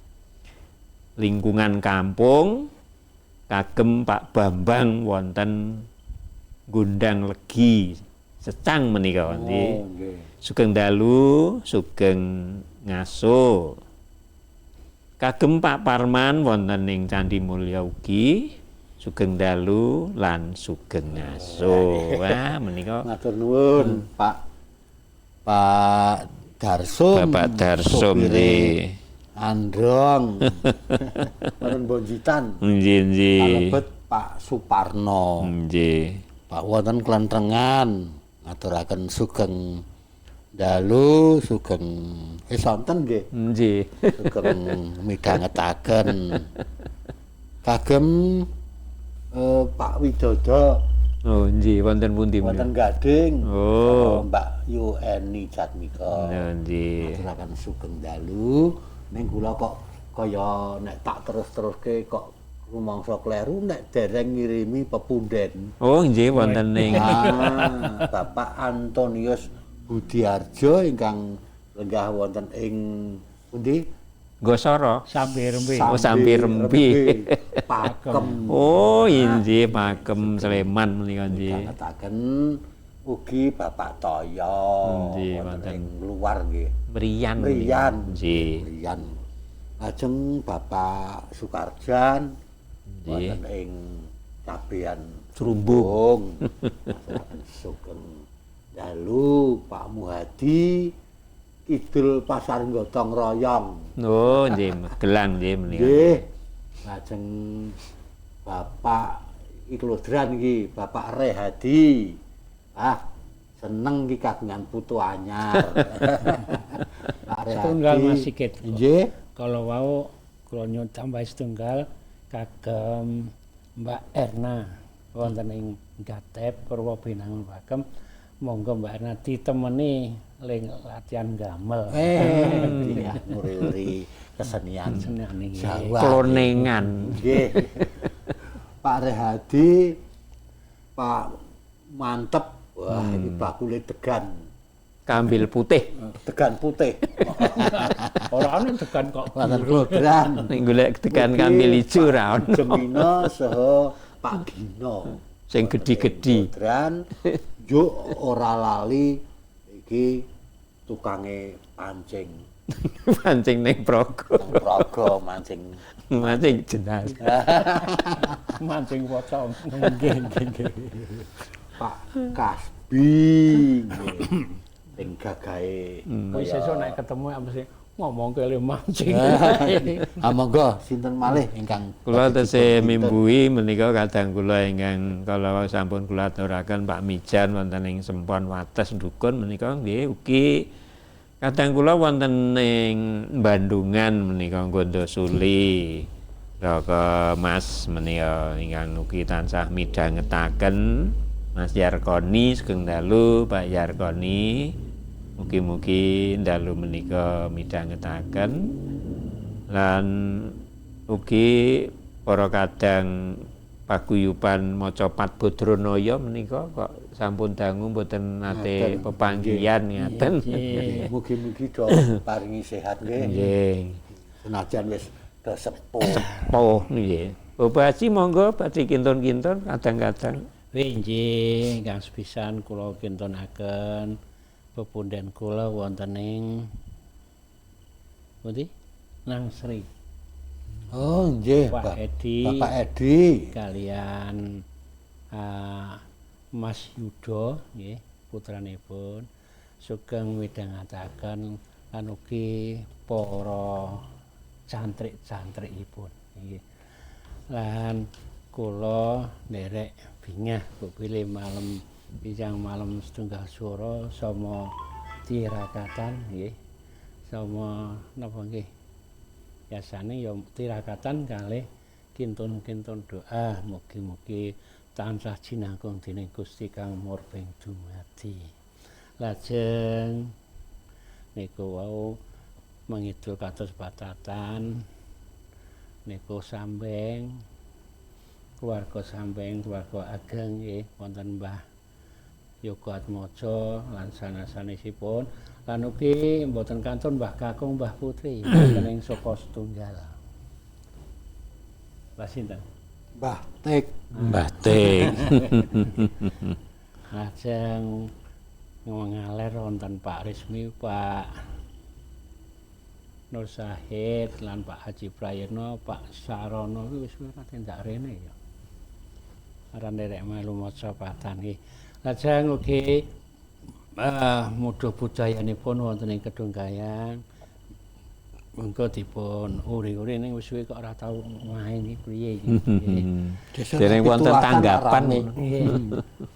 Lingkungan kampung kagem Pak Bambang wonten Gundang Legi Secang menika nggih. Oh, nggih. Sugeng dalu, sugeng ngaso. Kagem Pak Parman wonten ing Candi Mulya ugi sugeng dalu lan sugeng ngaso. Wah, menika Matur nuwun, Pak Darsum. Bapak Darsum sopire nggih. Androng. Wonten Bonjitan. Nggih, nggih. Kalebet Pak Suparno. Nggih. Pak wonten Klentrengan ngaturaken sugeng dalu, sugeng sonten nggih. Nggih. Sugeng midhangetaken. Kagem Pak Widodo Oh, nggih, wonten pundi wonten menika? Gading. Oh. Mbak Yueni Jatmika. Nggih. Ngaturaken sugeng dalu. Ning kula kok kaya nek tak terus-teruske kok rumangsa kleru nek dereng ngirimi pepunden. Oh, nggih wonten ing Bapak Antonius Budiarjo ingkang lenggah wonten ing pundi? Gosoro. Sampai rembe. Oh, Sambi Rembi. Pakem. Oh, nggih Pakem Sleman menika nggih. Ngataken ugi Bapak Toyo Nggih, wonten wonten. ing luar nggih. Merian. Merian. Nggih. Merian. Lajeng Bapak Sukarjan Nggih. wonten ing Cabean Serumbung. Sugeng dalu Pak Muhadi Kidul Pasar Gotong Royong. Oh, nggih, Magelang nggih menika. Nggih. Lajeng Bapak Iklodran iki, Bapak Rehadi. Seneng iki kagungan putu anyar. Pak Setunggal Rehadi. Mas Sigit. Nggih. Kalau wau kula nyuwun tambah setunggal kagem Mbak Erna wonten ing Gatep Purwobinangun Pakem. Monggo Mbak Erna ditemeni ling latihan gamel. Iya, nguri-uri kesenian Kesenian iki. Jawa. Klonengan. Nggih. Pak Rehadi, Pak Mantep, wah ini bakule degan. Kambil putih. Degan putih. Ora ana tekan kok. Wonten Klodran. Ning golek tekan kambil ijo ra ono. Jemina saha Pak Gino. Sing gedhi-gedhi. Klodran yo ora lali iki tukange pancing. Pancing ning Progo. Nang Praga mancing. Mancing jenas. Mancing pocong. Nggih, nggih. Pak Kasbi. Sing gagahe. Kowe sesuk nek ketemu apa sih ngomong kele mancing. Monggo sinten malih ingkang Kula tesih mimbui menika kadang kula ingkang kala sampun kula aturaken Pak Mijan wonten ing Sempon Wates Dukun menika nggih ugi kadang kula wonten ing Bandungan menika Gondosuli. Raka Mas menika ingkang ugi tansah midhangetaken Mas Yarkoni sugeng dalu Pak Yarkoni. Mugi-mugi dalu menika midhangetaken lan ugi para kadang paguyuban maca Patbodronaya menika kok sampun dangu mboten nate pepanggihan ngaten. Mugi-mugi do paringi sehat nggih. Nggih. Senajan wis do sepuh. Sepuh nggih. Bapak Haji monggo badhe kinton-kinton kadang-kadang. Nggih, ingkang sepisan kula kintunaken pepunden kula wonten ing pundi? Nang Sri. Oh nggih, Pak Edi. Bapak Edi. Kalian Mas Yudo nggih, putranipun sugeng midhangetaken lan ugi para cantrik-cantrikipun nggih. Lan kula nderek bingah pilih malam bijang malam setunggal swara sama tirakatan nggih. Sama napa nggih? Biasane ya tirakatan kalih kintun-kintun doa mugi-mugi tansah jinangkung dening Gusti Kang Murbeng dumadi. Lajeng niku wau mangidul kados batatan niku sambeng keluarga ageng nggih wonten Mbah Yogo Atmaja lan sanes-sanesipun lan ugi mboten kantun Mbah Kakung Mbah Putri ing saka setunggal. Mbah sinten? Mbah Tik. Mbah Tik. Lajeng ngaler wonten Pak Rismi, Pak Nur Sahid lan Pak Haji Prayitno, Pak Sarono wis tindak rene ya. Aran derek melu maca patan nggih. Lajeng ugi mudha budayanipun wonten ing Kedunggayan. Mengko dipun uri-uri ning wis suwe kok ora tau main iki priye iki. Dereng wonten tanggapan.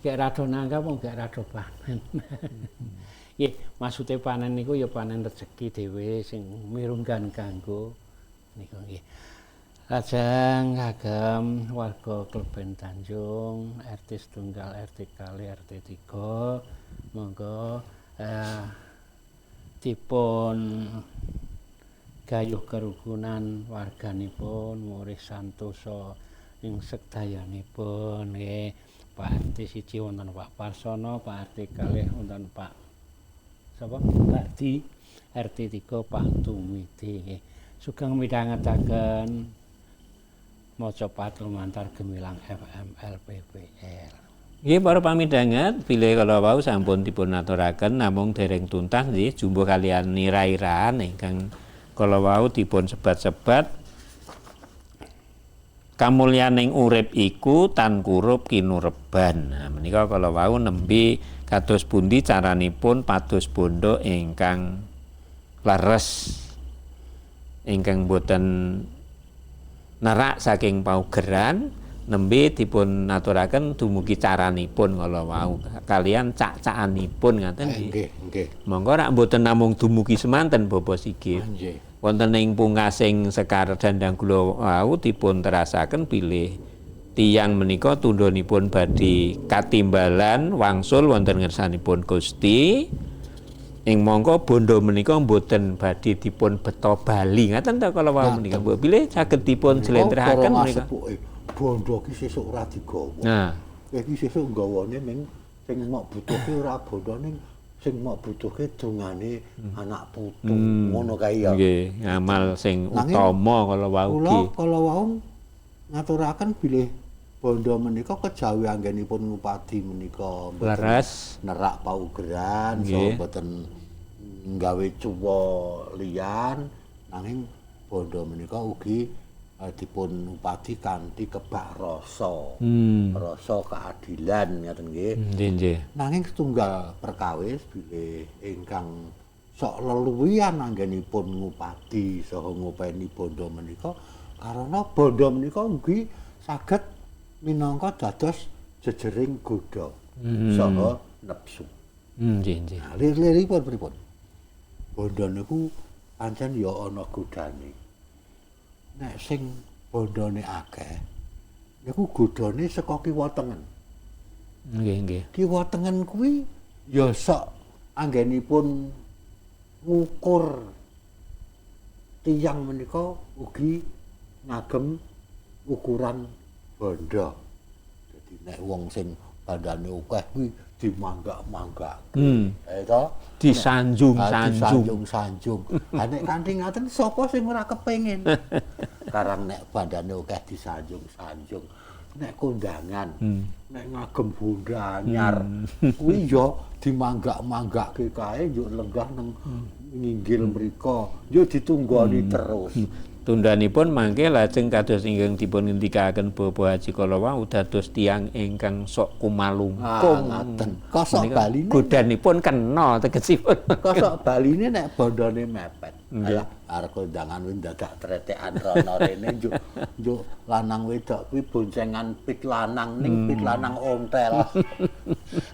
Gek rada nanggap wong gek rada panen. Nggih, maksude panen niku ya panen rezeki dhewe sing mirunggan kanggo niku nggih. Lajeng kagem warga Kleben Tanjung, RT 1, RT 2, RT 3, monggo dipun gayuh kerukunan warganipun murih santosa ing sedayanipun nggih. Pak RT 1 wonten Pak Parsono, Pak RT 2 wonten Pak sapa? Pak Di, RT 3 Pak Tumidi nggih. Sugeng midhangetaken maca patlumantar gemilang FM LPPR. Nggih para pamidhanget, bilih kala wau sampun dipun aturaken namung dereng tuntas nggih jumbo kalian nira-iraan ingkang kala wau dipun sebat-sebat kamulyaning urip iku tan kurup kinureban. Nah menika kala wau nembe kados pundi caranipun pados bondo ingkang leres ingkang boten nerak saking paugeran nembe dipun aturaken dumugi caranipun kala wau kalian cak-cakanipun ngaten nggih. Nggih. Monggo rak mboten namung dumugi semanten Bapak Sigit. Nggih. Wonten ing pungkasing Sekar Dandang Kula wau dipun terasaken bilih tiyang menika tundhonipun badhe katimbalan wangsul wonten ngersanipun Gusti. Ing mongko bondo menika mboten badhe dipun beto bali ngaten ta kala wau menika mbok bilih saged dipun jlentrehake menika bondo ki sesuk ora digawa. Nah, iki sesuk nggawane ning sing mok butuhke ora bondo ning sing mok butuhke dongane anak putu ngono kae ya. Nggih, ngamal sing utama kala wau ki. nggih. Kala wau ngaturaken bilih bondo menika kejawi anggenipun ngupadi menika Leres nerak paugeran so mboten nggawe cuwa liyan nanging bondo menika ugi dipun upadi kanthi kebak rasa. Rasa keadilan ngaten nggih. Nggih. Nanging setunggal perkawis bilih ingkang sok leluwihan anggenipun ngupadi saha ngopeni bondo menika karena bondo menika ugi saged minangka dados jejering godha saha nepsu. Nggih. Lir-liripun pripun? Bondo niku pancen ya ana godhane. Nek sing bondone akeh niku godhane saka kiwa tengen. Nggih. Kiwa tengen kuwi ya sok anggenipun ngukur tiyang menika ugi ngagem ukuran bondo. Jadi nek wong sing bandane akeh kuwi dimanggak-manggake. To disanjung-sanjung. Ha nek kanthi ngaten sapa sing ora kepengin? Karang nek bandane akeh disanjung-sanjung. Nek kondangan, nek ngagem bondo anyar kuwi ya dimanggak-manggake kae njuk lenggah nang nginggil mriko. Yo ditunggoni terus. Tundhanipun mangke lajeng kados ingkang dipun ngendikaken Bapak Haji kala wau dados tiyang ingkang sok kumalungkung. Ngaten. Kosok baline godanipun kena tegesipun. kosok baline nek bondone mepet. Alah arep kondangan kuwi dadak tretekan rono rene njuk lanang wedok kuwi boncengan pit lanang ning pit lanang ontel.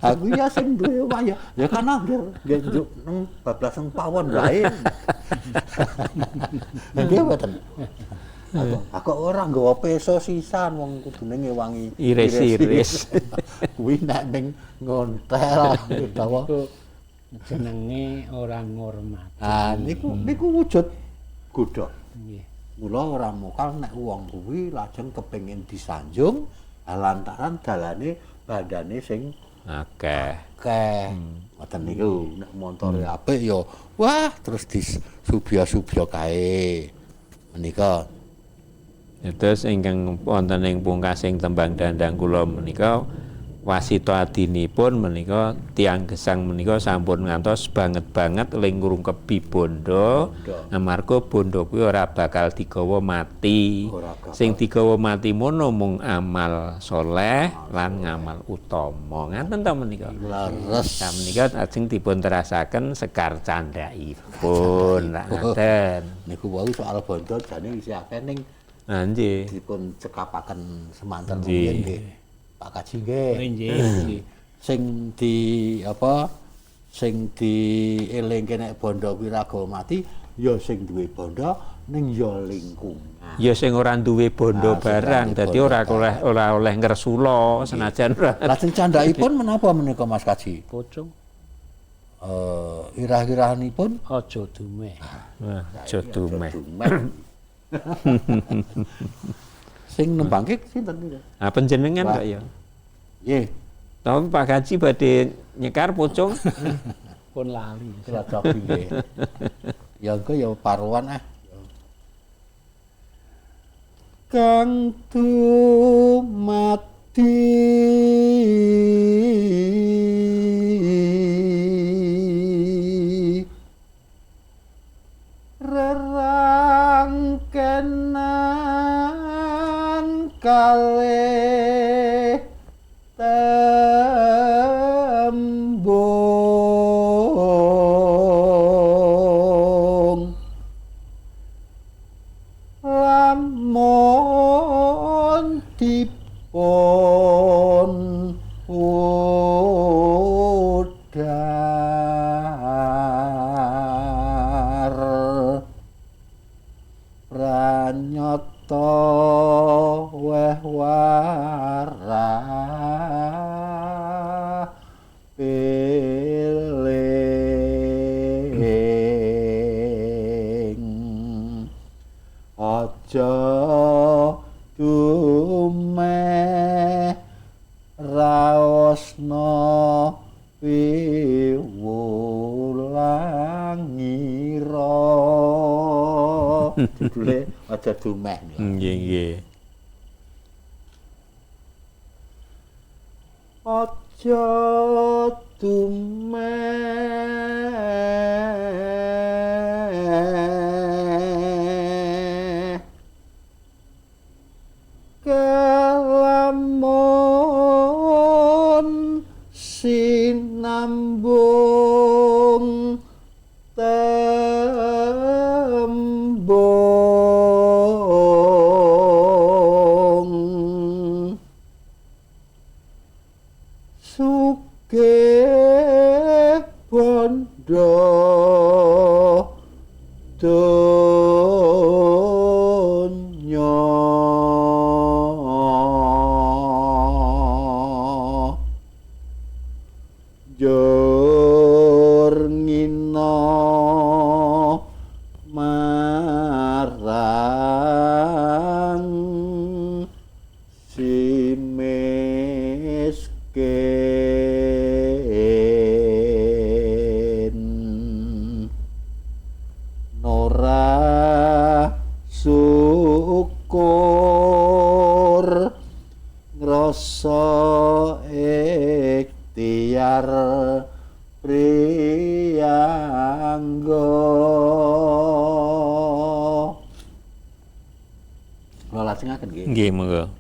Aku ya sing duwe wayah ya kan angger njuk nang bablas pawon wae. Nggih mboten. Aku ora nggawa peso sisan wong kudune ngewangi Iris-iris. Kuwi nek ning ngontel utawa jenenge ora ngurmati. Niku wujud godhok. Nggih. Mula ora mokal nek wong kuwi lajeng kepengin disanjung lantaran dalane bandane sing Akeh. Ngoten niku nek montore apik ya wah terus disubya-subya kae. Menika Terus ingkang wonten ing pungkasing tembang dandang kula menika wasita adinipun menika tiyang gesang menika sampun ngantos banget ling ngrungkebi bondo amarga bondo kuwi ora bakal digawa mati. Sing digawa mati mono mung amal soleh lan ngamal utama. Ngaten ta menika. leres. Nah menika ajeng dipun terasaken sekar candhaipun. Ngaten. Niku wau soal bondo jane isih akeh ning Nggih. dipun cekapaken semanten rumiyin nggih. Pak Kaji nggih. Nggih. Sing dielingke nek bondo kuwi ra mati ya sing duwe bondo ning ya lingkungan. Ya sing ora duwe bondo Sing barang, ora dadi bondo ora oleh ngresula senajan ora. Lajeng candhaipun menapa menika Mas Kaji? Pucung Irah-irahanipun aja dumeh. Wah, aja dumeh. Sing nembangke sinten niku? Ah panjenengan Wah. kok ya. Nggih, Tapi Pak Haji badhe nyekar pucung. Pun lali. kula cobi nggih. Ya engko ya paruan Kang tumati rerangkenan kalih tembung lamun dipun udar pranyata weh warah piling aja dumeh raosna piwulangira judule aja dumeh Nggih nggih. aja dumeh kelamun sinambung tembung sugih bondo donya njur sekar priyangga. Kula lajengaken nggih. Nggih, monggo.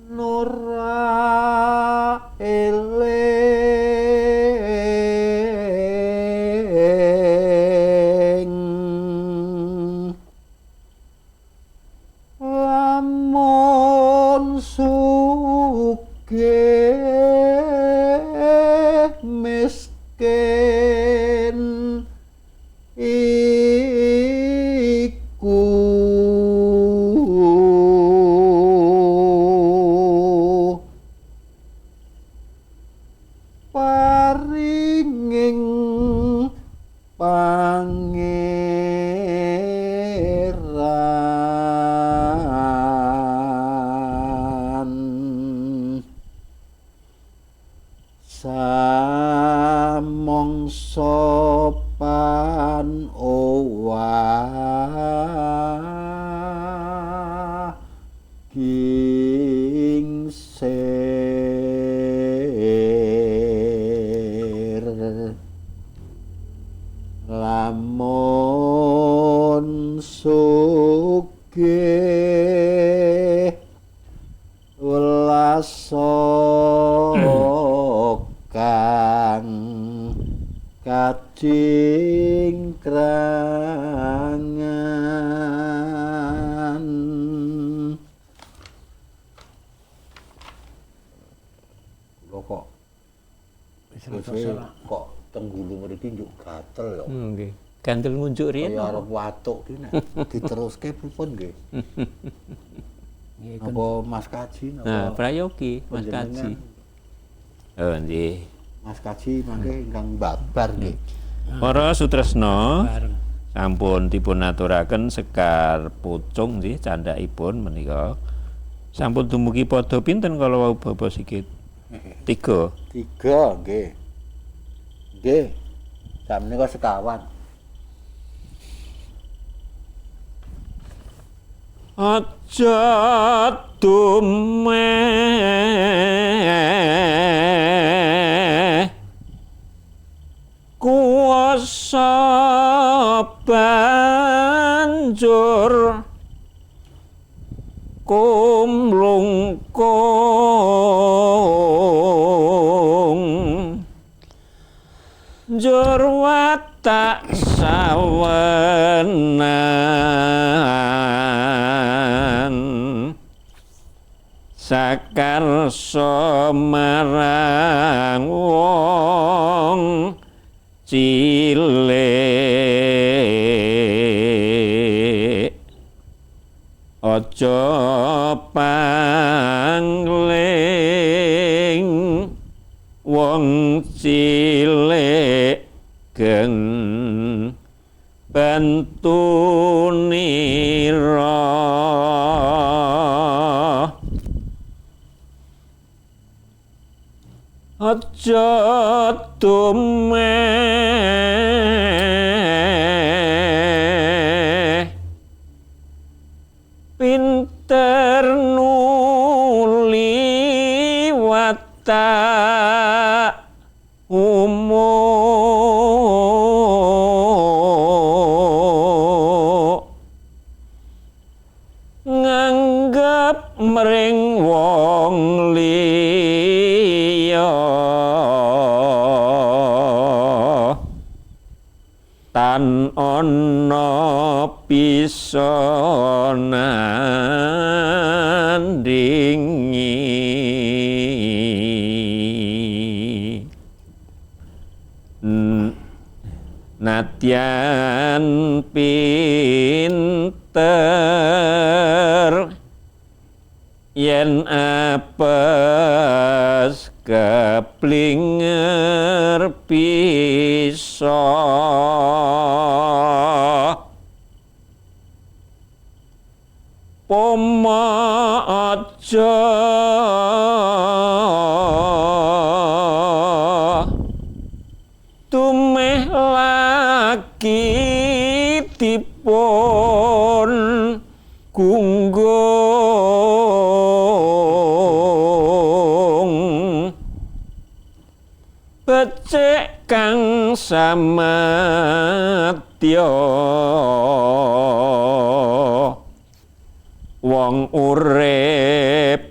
Nora eling lamun sugih miskin iku paringing pangeran samongso pan owah gingsir lamun sugih welasa kang kacingkrangan. Lho kok kok tenggulu mriki njuk gatel ya. Nggih. Gantel ngunjuk riyen. Kaya arep watuk ki nek diteruske pripun nggih? Apa Mas Kaji napa? Nah, prayogi Mas Kaji. Oh, nggih. Mas Kaji mangke ingkang babar nggih. Para sutresna Bareng. sampun dipun aturaken sekar pucung nggih candhakipun menika. Sampun dumugi padha pinten kala wau bapa sikit? 3. 3 nggih. Nggih. Sak menika sekawan. Aja dumeh kuasa banjur kumlungkung njur watak sawenan sakarsa marang wong cilik aja pangling wong cilik gen bantunira aja dumeh pinter nuli watak nganggep mring wong liya tan ana bisa nandingi nadyan pinter yen apes keplinger bisa poma aja tumeh lagi dipun gunggung becik kang samadya wong urip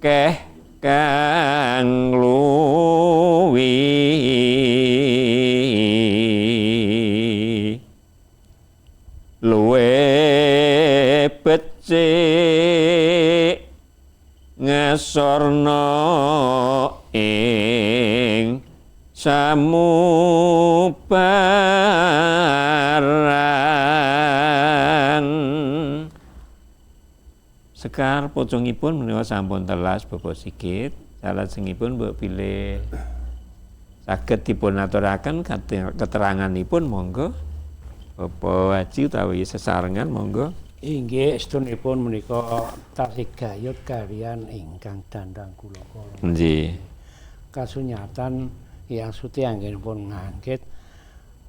keh kang luwe becik ngasorna ing samubarang. Sekar pucungipun menika sampun telas Bapak Sigit, salajengipun mbok bilih saged dipun aturaken keteranganipun monggo. Bapak Haji utawi sesarengan monggo. Inggih estunipun menika tasih gayut kalian ingkang dandang kula. Nggih. Kasunyatan yang suti anggenipun ngangkit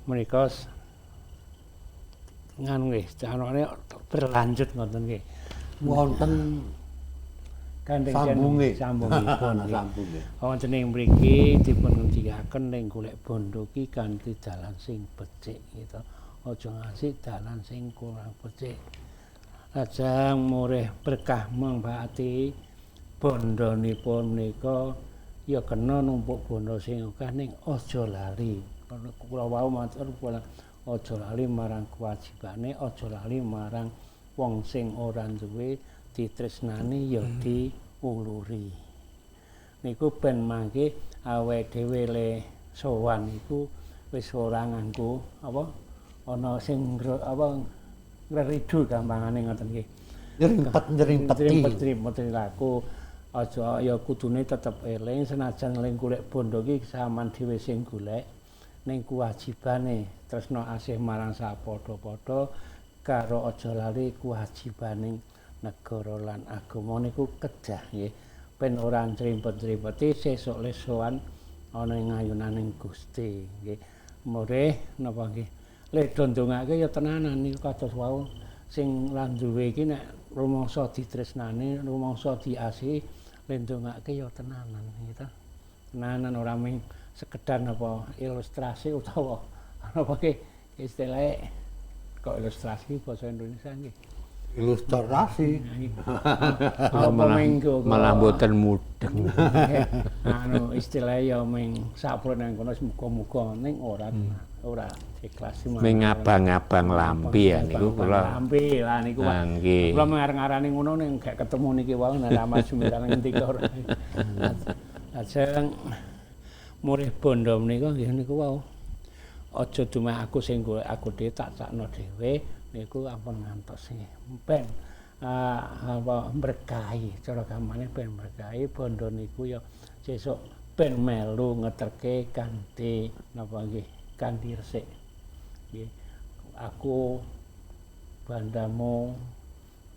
menika nganu nggih, carane berlanjut ngoten nggih. Wonten Gandeng sambunge. sambungipun. Sambunge. Wonten ing mriki dipun ngendikaken ning golek bondo ki kanthi dalan sing becik gitu. Aja ngasih dalan sing kurang becik. Lajeng murih berkah mangpati bondonipun menika ya kena numpuk bondo sing akeh ning aja lali. Kula wau matur kula aja lali marang kewajibane, aja lali marang wong sing ora duwe ditresnani ya diuluri. Niku ben mangke awake dhewe le sowan iku wis ora nganggo apa ana sing ngridu gampangane ngoten nggih. Nyerimpet laku aja ya kudune tetep eling senajan ling golek bondo ki sampean dhewe sing golek ning kewajibane tresna asih marang sapadha-padha karo aja lali kewajibaning negara lan agama niku kedah nggih. Ben ora ncrimpet-crimpeti sesuk le sowan ana ing ayunaning Gusti nggih. Murih napa nggih. Lek do ndongake ya tenanan niku kados wau sing lan duwe iki nek rumangsa ditresnani, rumangsa diasihi, lek ndongake ya tenanan gitu. Tenanan ora mung sekedar napa ilustrasi utawa apa ki istilahnya kok ilustrasi basa Indonesia nggih. Ilustrasi. Malah mboten mudeng. Anu istilah ya ming saprene kono muga-muga ning ora ikhlas ming abang-abang lampi ya niku kula. Lampi lah niku. Nggih. Kula ngarang-arani ngono ning gak ketemu niki wae nek Rama Sumirang ngendika ora. Lajeng murih bondo menika nggih niku wau. Aja dumeh aku sing golek aku dhewe tak sakno dhewe niku ampun ngantos nggih. Ben apa berkahi cara gampangane ben berkahi bondo niku ya sesuk ben melu ngeterke kanthi napa nggih kanthi resik nggih. Aku bandamu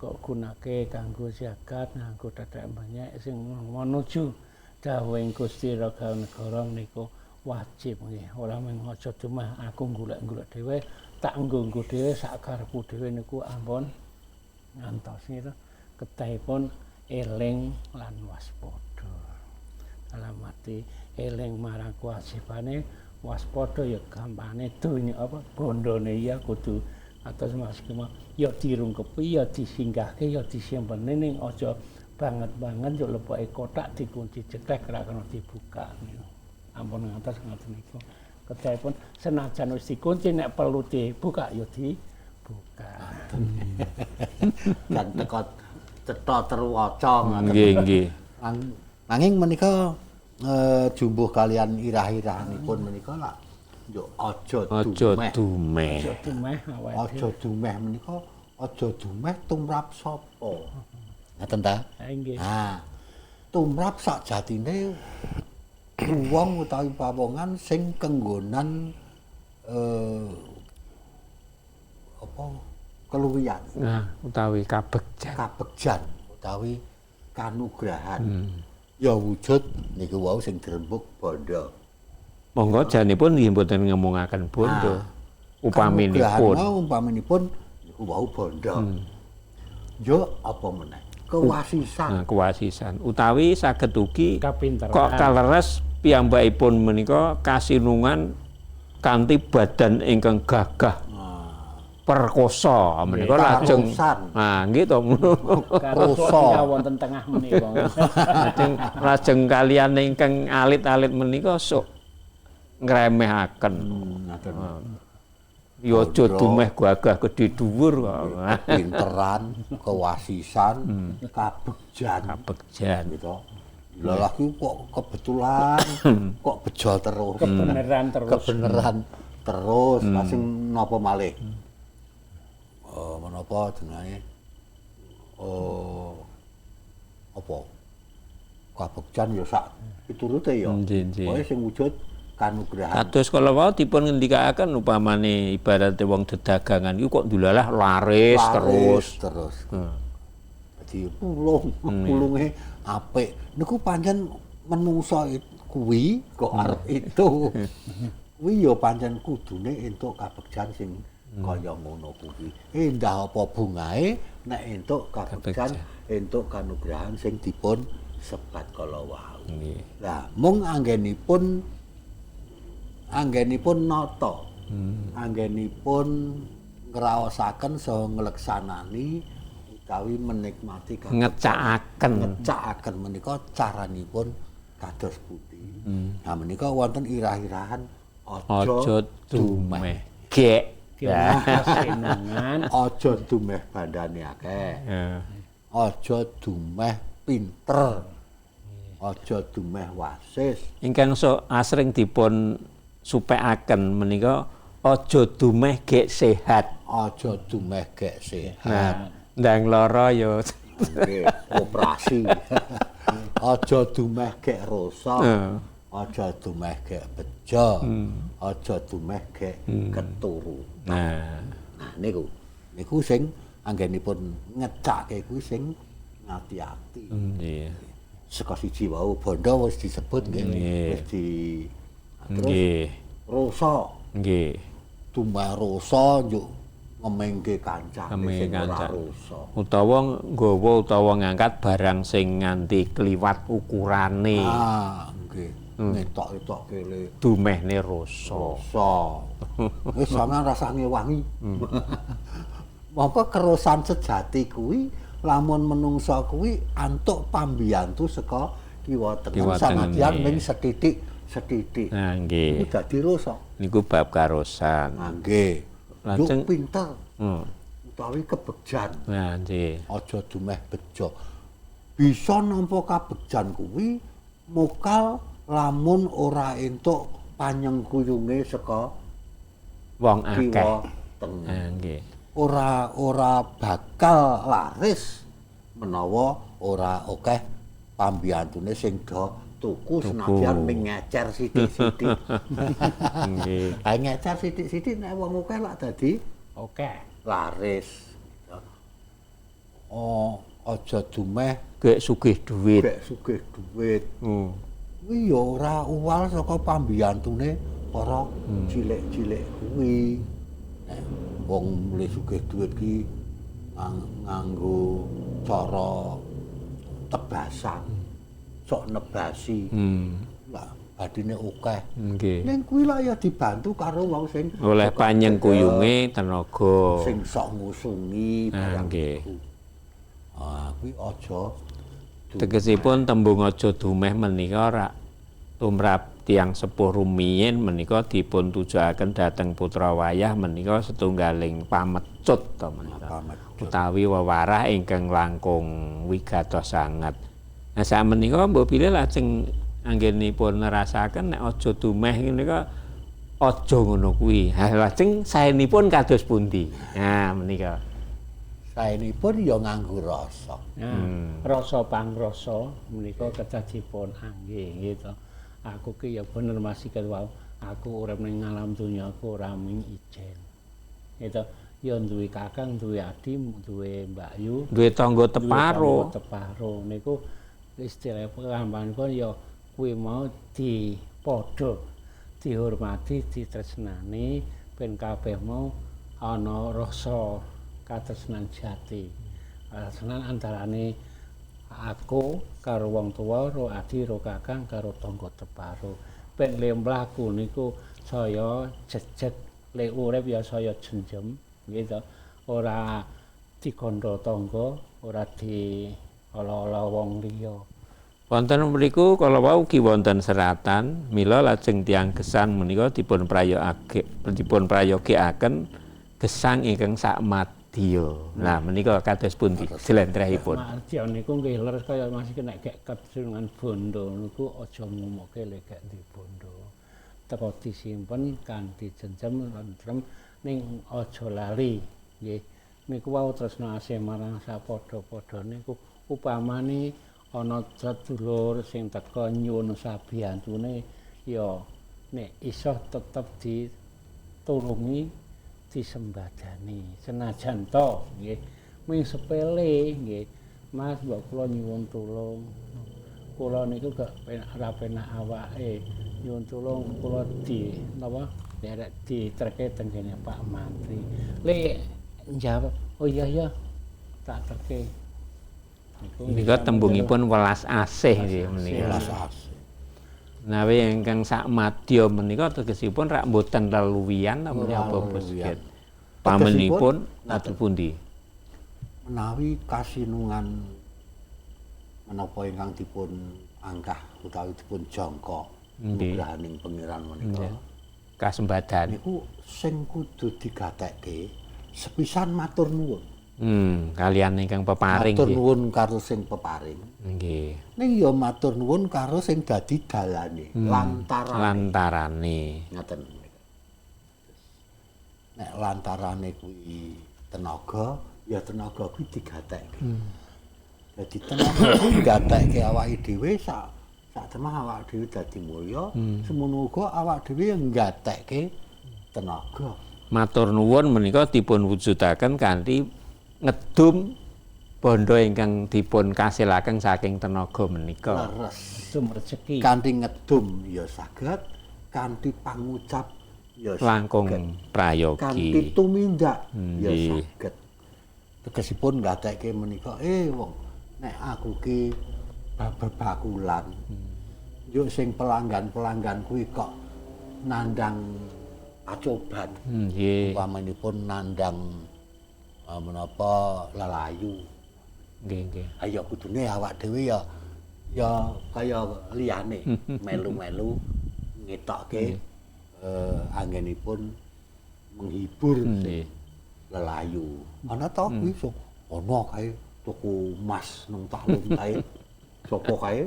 kok gunake kanggo zakat nganggo dadak banyak sing menuju dawuhing Gusti Raga Negara niku wajib nggih. Ora mung aja dumeh aku golek-golek dhewe tak nggo dhewe sak karepku dhewe niku ampun ngantos gitu. Kedahipun eling lan waspada. Dalam arti eling marang kewajibane, waspada ya gampane donya apa bondone ya kudu atus Mas Kema ya dirungkepi ya disinggahke ya disimpene ning aja banget-banget yo lepoke kotak dikunci cetek ora kena dibuka. Ampun ngantos ngoten niku. Kedahipun senajan wis dikunci nek perlu dibuka ya dibuka. Dan teko cetha terwaca ngoten. Nggih, nggih. Nanging menika jumbuh kalian irah-irahanipun menika lak yo aja dumeh. Aja dumeh awake. Aja dumeh menika aja dumeh tumrap sapa. Ngaten ta? Nggih. Nah, tumrap sakjatine wong utawi pawongan sing kenggonan apa keluwihan. Nah, utawi kabegjan Utawi kanugrahan. Ya wujud niku wau sing dirembuk bondo. Monggo janipun nggih mboten ngomongaken bondo. Upaminipun niku wau bondo. Yo apa meneh? Kewasisan. Kewasisan utawi saged ugi kapinteran. kok kaleres piyambakipun menika kasinungan kanthi badan ingkang gagah perkosa menika lajeng nggih to Karosok wonten tengah menika. lajeng kaliyan ingkang alit-alit menika sok ngremehaken. Ya aja dumeh gagah gedhe dhuwur kok. Pinteran, kewasisan, kabegjan gitu. Lah aku kok kebetulan kok bejo terus. Kebeneran terus. Langsung napa malih? Menapa jenenge? Apa? Kabegjan ya sak piturute ya. Pokoke sing wujud kanugrahan. Kados kala wau dipun ngendikaaken upamane ibarate wong dedagangan iku kok ndulalah laris terus. Dadi pulunge apik. Niku pancen menungso kuwi kok arep itu. Kuwi ya pancen kudune entuk kabegjan sing kaya ngono kuwi. Endah apa bungae nek entuk kabegjan, entuk kanugrahan sing dipun sebat kala wau. Lah mung anggenipun nata, anggenipun ngraosaken saha ngleksanani utawi menikmati ngecakaken menika caranipun kados pundi. Nah menika wonten irah-irahan aja dumeh gek. Aja dumeh bandane akeh. Aja dumeh pinter. Aja dumeh wasis. Ingkang asring dipun supekaken menika aja dumeh gek sehat. Aja dumeh gek sehat. Nah, ndang lara ya operasi. Aja dumeh gek rosa. Aja dumeh gek bejo. Aja dumeh gek keturu. Nah niku sing anggenipun ngecake kuwi sing ngati-ati. Nggih. Saka siji wau bondo wis disebut nggih. Wis di nggih. Rosa. Nggih. Dumeh rosa njuk ngemengke kancane sing ora rosa. Utawa nggawa utawa ngangkat barang sing nganti kliwat ukurane. Nggih. Ngetok-etok kele. Dumehne rosa. Wis sampean rasane wangi. Mongko kerosan sejati kuwi lamun menungso kuwi antuk pambiyantu saka kiwa tengen sanadyan ming sethithik. Nah nggih. Iku dadi rosa. Niku bab karosan. Nggih. Lajeng pinter. Utawi kebegjan. Nah nggih. Aja dumeh bejo. Bisa nampa kabegjan kuwi mokal lamun ora entuk panyengkuyunge saka wong akeh. Nah nggih. Ora bakal laris menawa ora akeh pambiyantune sing do tuku senadyan ming ngecer sithik-sithik. Nggih. Ha ngecer sithik-sithik nek wong akeh lak dadi laris. Aja dumeh gek sugih dhuwit. Kuwi ya ora uwal saka pambiyantune para cilik-cilik kuwi. Wong mulih sugih dhuwit ki nganggo cara tebasan. Sok nebasi. Lah badine akeh. Nggih. Ning kuwi lak ya dibantu karo wong sing oleh panyengkuyunge tenaga. Sing sok ngusungi barang nggih. Kuwi aja tegesipun tembung aja dumeh menika rak tumrap tiyang sepuh rumiyin menika dipun tujuaken dhateng putra wayah menika setunggaling pamecut to menika. Utawi wewarah ingkang langkung wigatos sanget. Nah sakmenika mbok pilih lajeng anggenipun nerasaken nek aja dumeh menika aja ngono kuwi. Ha lajeng saenipun kados pundi? Nah menika. Saenipun ya nganggo rasa. Rasa pangrasa menika kedah dipun anggih gitu. Aku ki ya bener masikan wau. Aku urip ning alam donya aku ora mung ijen. Gitu. Ya duwe kakang, duwe adi, duwe mbakyu, duwe tangga teparo. Niku istilah pengambanipun ya kuwi mau dipadha dihormati, ditresnani ben kabeh mau ana rasa katresnan jati. Katresnan antarane aku karo wong tuwa, ro adi, ro kakang karo tangga teparo. Ben le mlaku niku saya jejeg, le urip ya saya jenjem gitu. Ora dikandha tangga, ora di ala-ala wong liya. Wonten mriku kala wau ugi wonten seratan, mila lajeng tiyang gesang menika dipun prayogikaken gesang ingkang sakmadya. Nah menika kados pundi jlentrehipun. Madya niku nggih leres kaya masih kena gek kecenungan bondo niku aja ngumuke lek gek di bondo. Teko disimpen kanthi jenjem tentrem ning aja lali nggih. Niku wau tresna asih marang sapadha-padha niku upamane ana sedulur sing teka nyuwun sabiyantune ya nek iso tetep ditulungi disembadani senajan to nggih mung sepele nggih Mas mbok kula nyuwun tulung kula niku gak ora penak awake nyuwun tulung kula di napa derek diterke teng kene Pak Mantri le njawab oh iya tak terke menika tembungipun welas asih nggih menika. Welas asih. Nawi ingkang sakmadya menika tegesipun rak mboten leluwian ta menapa Bosket. Pamenipun atur pundi? Menawi kasinungan menapa ingkang dipun angkah utawi dipun jangka nugrahaning pangeran menika. Kasembadan. Niku sing kudu digatekke sepisan matur nuwun. Kalian ingkang peparing matur nuwun karo sing peparing. Nggih. Ning ya matur nuwun karo sing dadi dalane, lantarane. Ngaten. Nek lantarane kuwi tenaga, ya tenaga kuwi digatekke. Dadi tenaga kuwi gatekke awake dhewe sak temah awake dhewe dadi mulya, semono uga awake dhewe nggatekke tenaga. Matur nuwun menika dipun wujudaken kanthi ngedum bondo ingkang dipun kasilaken saking tenaga menika. Leres. Ngedum rezeki. Kanthi ngedum ya saged, kanthi pangucap ya langkung prayogi. Kanthi tumindak ya Nggih. saged. Tegesipun nggatekke menika wong nek aku ki babakulan. Yo sing pelanggan-pelanggan kuwi kok nandang pacoban. Nggih. Upamanipun nandang menapa lelayu. Nggih. Ayo kudune awak dhewe ya kaya liyane melu-melu ngetokke anggenipun menghibur lelayu. Ana ta kuwi ana kae tuku emas nang taklum kae. Sapa kae?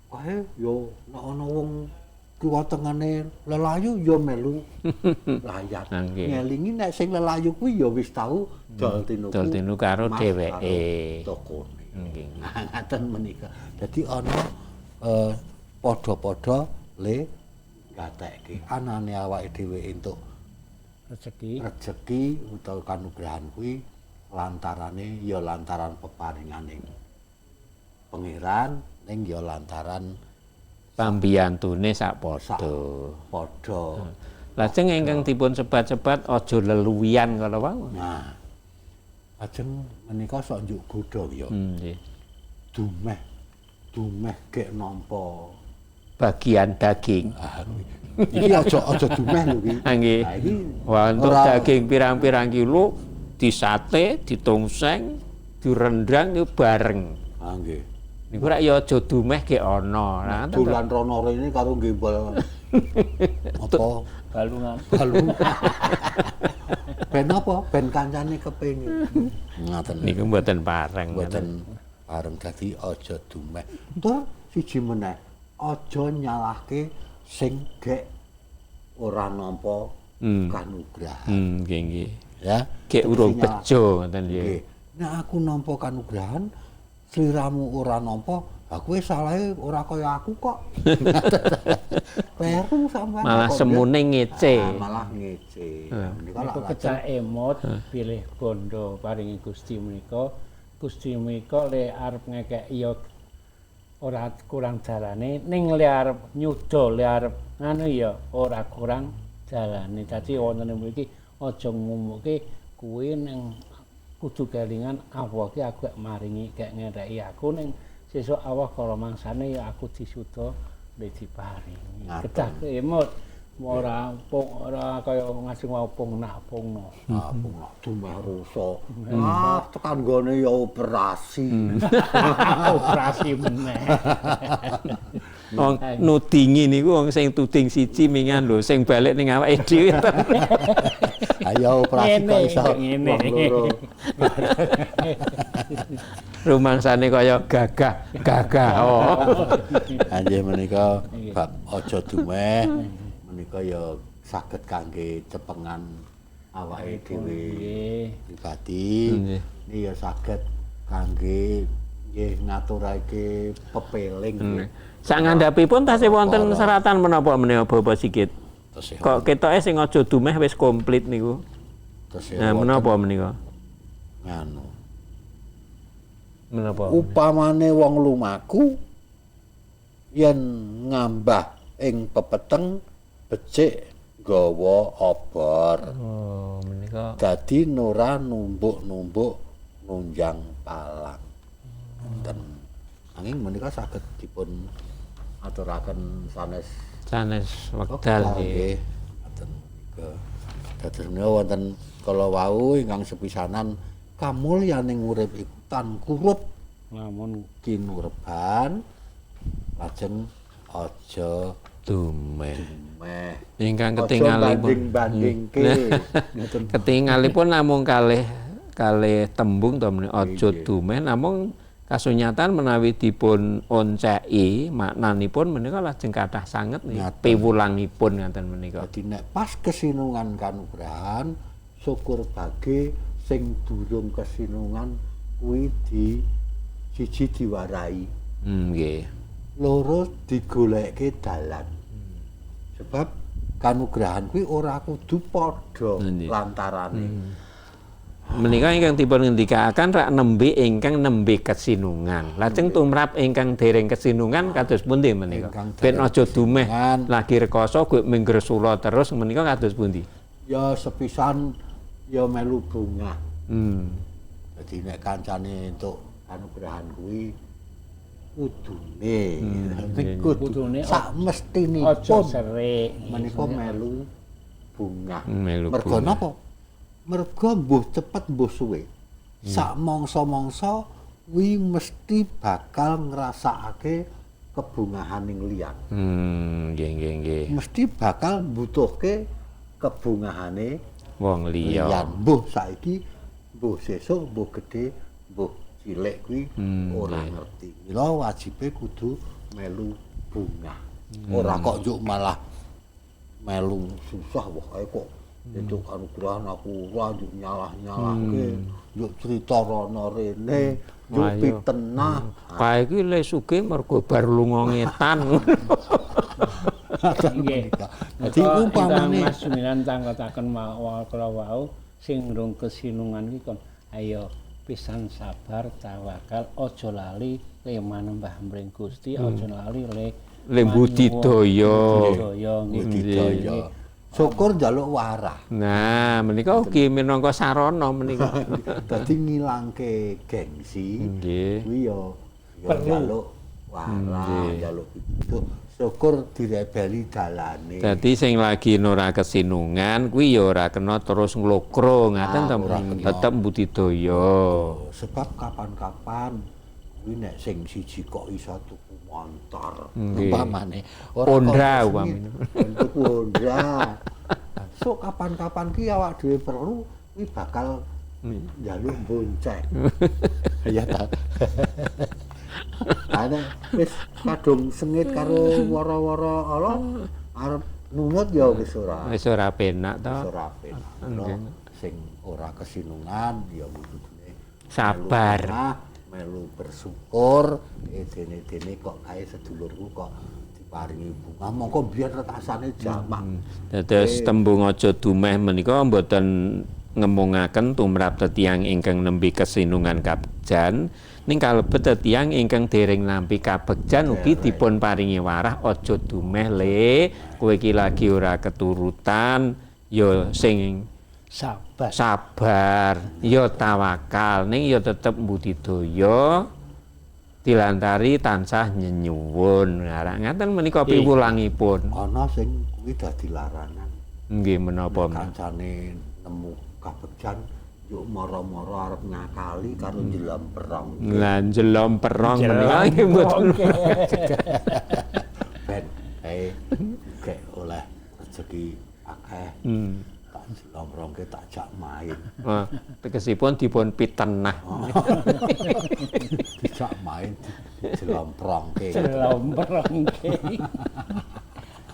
Kae yo nek ana wong kiwa tengane lelayu ya melu layat. Ngelingi nek sing lelayu kuwi ya wis tau dol tinu karo dheweke. Tokone. Nggih. Ngaten menika. Dadi ana padha-padha le gatekke anane awake dhewe entuk rezeki utawa kanugrahan kuwi lantarane ya lantaran peparinganing pangeran ning ya lantaran pambiyantune sak padha. Lajeng ingkang dipun sebat-sebat aja leluwian kala wau. Nah. Lajeng menika sok njuk godhong ya. Nggih. Dumeh gek nampa bagian daging. Iki aja dumeh lho iki. Nggih. Wah, untuk daging pirang-pirang kilo disate, ditongseng, direndang itu bareng. Nggih. Niku rak ya aja dumeh ge ana. Dolan rono rene karo gembel apa balungan. Ben apa? Ben kancane kepengin. Ngoten. Niku mboten pareng. Mboten pareng dadi aja dumeh. Tur siji meneh, aja nyalahke sing gek ora nampa kanugrahan. Nggih. Ya, gek urung bejo ngoten nggih. Nek aku nampa kanugrahan sliramu ora nampa, aku wis salahe ora kaya aku kok. Kleru sampean. Malah semune ngece. Malah ngece. Menika kecak emot pilih bondo paringi Gusti menika. Gusti menika le arep ngekeki ya ora kurang dalane ning le arep nyuda le arep nganu ya ora kurang dalane. Dadi wonten mriki aja ngumuke kuwi ning kudu kelingan Allah ki aku gak maringi gak ngereki aku ning sesuk Allah kala mangsane ya aku disuda diparingi. Kedah emot ora kaya ngasing opong nak opongno. Opong dumeh rusa. Tekan gone ya operasi. Operasi meneh. Wong nudingi niku wong sing tuding siji mingan lho, sing balik ning awake dhewe. Ayo operasi kok iso ngene. Rumangsane kaya gagah. Oh. Anjir menika bab aja dumeh menika ya saged kangge cepengan awake dhewe pribadi. Ini ya saged kangge nggih ngaturake pepeling. Sak ngandhapipun tasih wonten seratan menapa menika Bapak Sigit? Kok ketoke sing aja dumeh wis komplit niku. Nah, menapa menika? Nganu. Menapa? Upamane wong lumaku yen ngambah ing pepeteng becik gawa obor. Oh, menika. Dadi nora numbuk-numbuk nunjang palang. Ten. Anging menika saged dipun aturaken sanes wekdal nggih. Ngoten menika. Dados menika wonten kala wau ingkang sepisanan kamulyaning urip iku tan kurup Lamun kinurban lajeng aja dumeh. meh. Ingkang ketingalipun banding-bandingke. Ketingalipun namung kalih tembung to menika aja dumeh namung kasunyatan menawi dipun onceki maknanipun menika lajeng kathah sanget piwulangipun ngaten menika. Dadi nek pas kesinungan kanugrahan syukur bage sing durung kesinungan kuwi siji diwarai. Nggih. Loro digoleke dalan. Sebab kanugrahan kuwi ora kudu padha lantarane. Menika ingkang dipun ngendikaken rak nembe ingkang nembe kesinungan. Lajeng tumrap ingkang dereng kesinungan kados pundi menika? Ben aja dumeh lagi rekoso gue minggresula terus menika kados pundi? Ya sepisan ya melu bunga. Jadi nek kancane entuk kanugrahan kuwi kudune sak mestinipun aja serik menika melu bunga. Mergo napa? Mergo mbuh cepet mbuh suwe. Sak mangsa-mangsa kuwi mesti bakal ngrasakake kebungahaning liyan. Nggih. Mesti bakal mbutuhke kebungahane wong liya. Mbuh saiki, mbuh sesuk, mbuh gedhe, mbuh cilik kuwi ora ngerti. Mila wajibe kudu melu bunga. Ora kok njuk malah melu susah wae kok. Itu kanugrahan aku ora njuk nyalah-nyalahke, njuk crita rono rene, njuk pitenah. Kae iki le sugih mergo bar lunga ngetan. Nggih. Dadi umpamane Mas Sumilan tangketaken kala wau sing rung kesinungan iki kon ayo pisan sabar tawakal aja lali le manembah mring Gusti aja lali le budidaya. budidaya. Syukur njaluk warah. Nah, menika ugi minangka sarana menika. Dadi ngilangke gengsi. Nggih. Kuwi ya njaluk warah, njaluk itu. Syukur direbeli dalane. Dadi sing lagi ora kesinungan kuwi ya ora kena terus nglokro ngaten to, tetep budidaya. Sebab kapan-kapan kuwi nek sing siji kok iso tuku montor. Nggih. Umpamane Pondra umpamane. Pondra. So kapan-kapan ki awak dhewe perlu kuwi bakal njaluk bonceng. Ya ta. Ana wis kadung sengit karo wara-wara ala arep nunut ya wis ora. Wis ora penak to. Wis ora penak. Sing ora kesinungan ya kudune sabar. Melu bersyukur dene kok kae sedulurku kok diparingi bunga mongko biyen rekasane jamak. Dados tembung aja dumeh menika mboten ngemungaken tumrap tetiang ingkang nembe kesinungan kabegjan ning kalebet tetiang ingkang dereng nampi kabegjan ugi dipun paringi warah aja dumeh le kowe iki lagi ora keturutan ya sing sabar, ya tawakal, ning ya tetep budidaya dilantari tansah nyenyuwun. Nah, ngaten menika piwulangipun. Ana sing kuwi dadi larangan. Nggih menapa kancane nemu kabegjan yuk moro-moro arep ngakali karo jelomperong. Lah jelomperong menika nggih mboten. Ben gek oleh rezeki akeh. Tak jelomprongke tak jak main. Tegesipun dipun pitenah. Dijak main jelomprongke. Jelomprongke.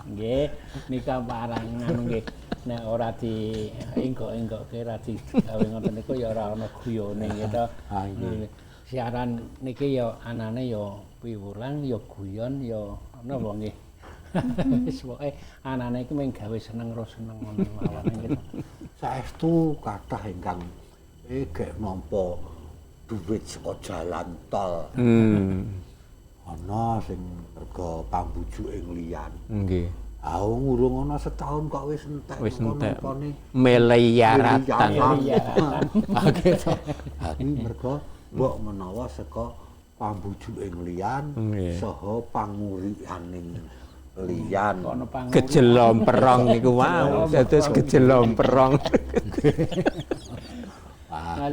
Nggih, nika parangan nggih. Nek ora di enggok-enggokke ra digawe ngoten niku ya ora ana guyone nggih to. Siaran niki ya anane ya piwulang ya guyon ya napa nggih. Wis pokoke anane iki mung gawe seneng ro seneng ngono mawon nggih. Saestu kathah ingkang gek nampa duit saka jalan tol. Ana sing mergo pambujuke liyan. Nggih. Urung ana setahun kok wis entek. Wis entek. Miliaratan. Iki mergo mbok menawa saka pambujuke liyan saha pangurianing liyan. Gejelomperong niku wau, dados gejelomperong.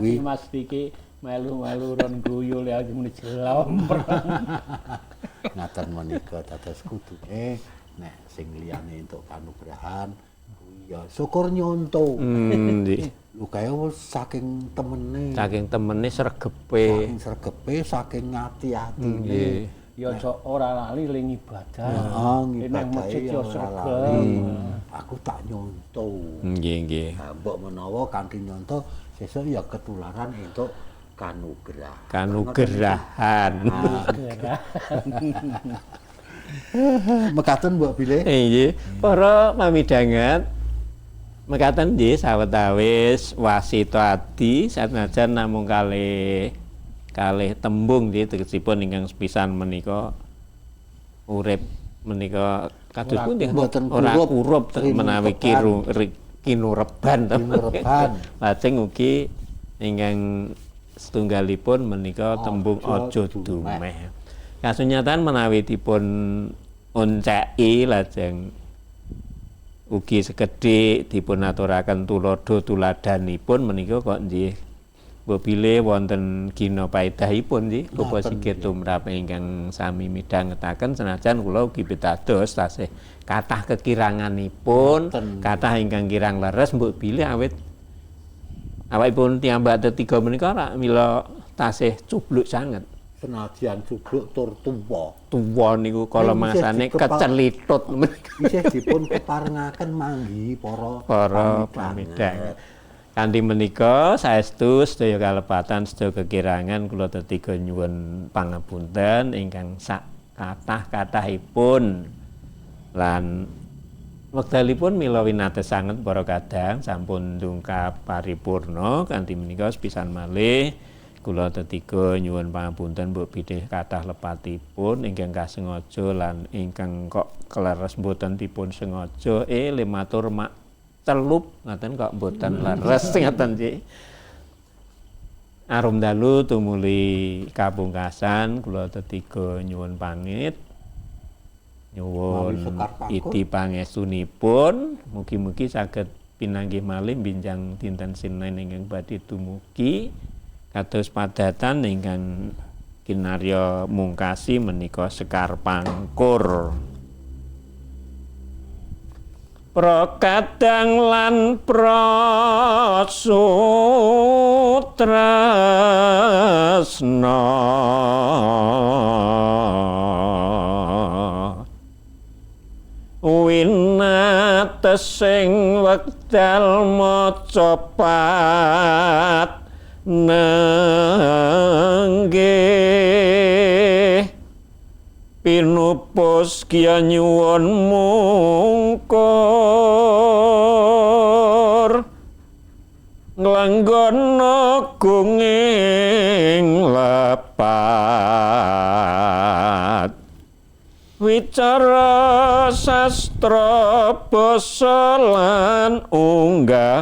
Kuwi Mas Diki melu-melu ron guyul ya muni jelomperong. Ngaten menika dados kudune nek sing liyane entuk kanugrahan kuwi ya syukur nyonto. Nggih. Lho kae saking temene. Saking temene sregepe. Saking ati-ati. Nggih. Ya aja ora lali ling ibadah. Heeh, nang masjid ya sregep. Aku tak nyonto. Nggih. Mbok menawa kanthi nyonto sesuk ya ketularan entuk kanugrahan. Kanugrahan. Mekaten Mbok Bilih. Nggih, para pamidanget mekaten nggih sawetawis wasita adi sanajan namung kalih tembung nggih tegesipun ingkang sepisan menika urip menika kados pundi ora kurup menawi kinureban. Lajeng ugi ingkang setunggalipun menika tembung aja dumeh. Kasunyatan menawi dipun onceki lajeng ugi sekedhik dipun aturaken tuladhanipun menika kok nggih bobile wonten gina paedahipun nggih Bapak Sigit tumrap ingkang sami midhangetaken senajan kula ugi pitados tasih kathah kekiranganipun, kathah ingkang kirang leres mbok bilih awit awakipun tiyambak tetiga menika rak mila tasih cubluk sanget. Senajan cubluk tur tuwa. Tuwa niku kala masane kecelitut isih dipun keparengaken manggi para pamidhanget. Kanthi menika saestu sedaya kalepatan sedaya kekirangan kula tetiga nyuwun pangapunten ingkang sak kathah-kathahipun lan wekdalipun mila winates sanget para kadang sampun ndungkap paripurna kanthi menika sepisan malih kula tetiga nyuwun pangapunten mbok bidih kathah lepatipun ingkang kasengaja lan ingkang kok kleres mboten dipun sengaja le matur mak celup ngaten kok mboten leres ngaten nggih. Arum dalu tumuli kapungkasan kula tetiga nyuwun pamit nyuwun iti pangestunipun mugi-mugi saged pinanggih malih binjang dinten Senin ingkang badhe dumugi kados padatan ingkang kinarya mungkasi menika Sekar Pangkur. Prakadang lan prasutresna winatesing wekdal maca pat nanggih pinupus kiya nyuwun mungkur nglanggono gunging lepat wicara sastra basa lan unggah-ungguh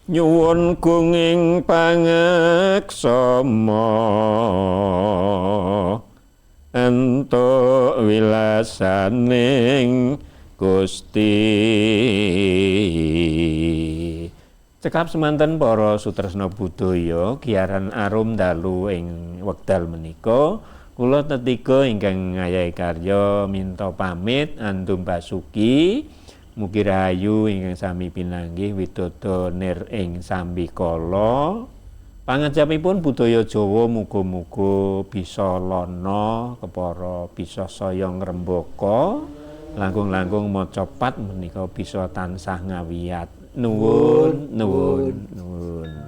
nyuwun gunging pangaksama entuk wilasaning Gusti. Cekap semanten para sutresna budaya giaran arum dalu ing wekdal menika kula tetiga ingkang ngayahi karya minta pamit andum basuki mugi rahayu ingkang sami pinanggih widodo nir ing sambikala pangajapipun budaya Jawa muga-muga bisa lana kepara bisa saya ngrembaka langkung-langkung maca pat menika bisa tansah ngawiyat nuwun.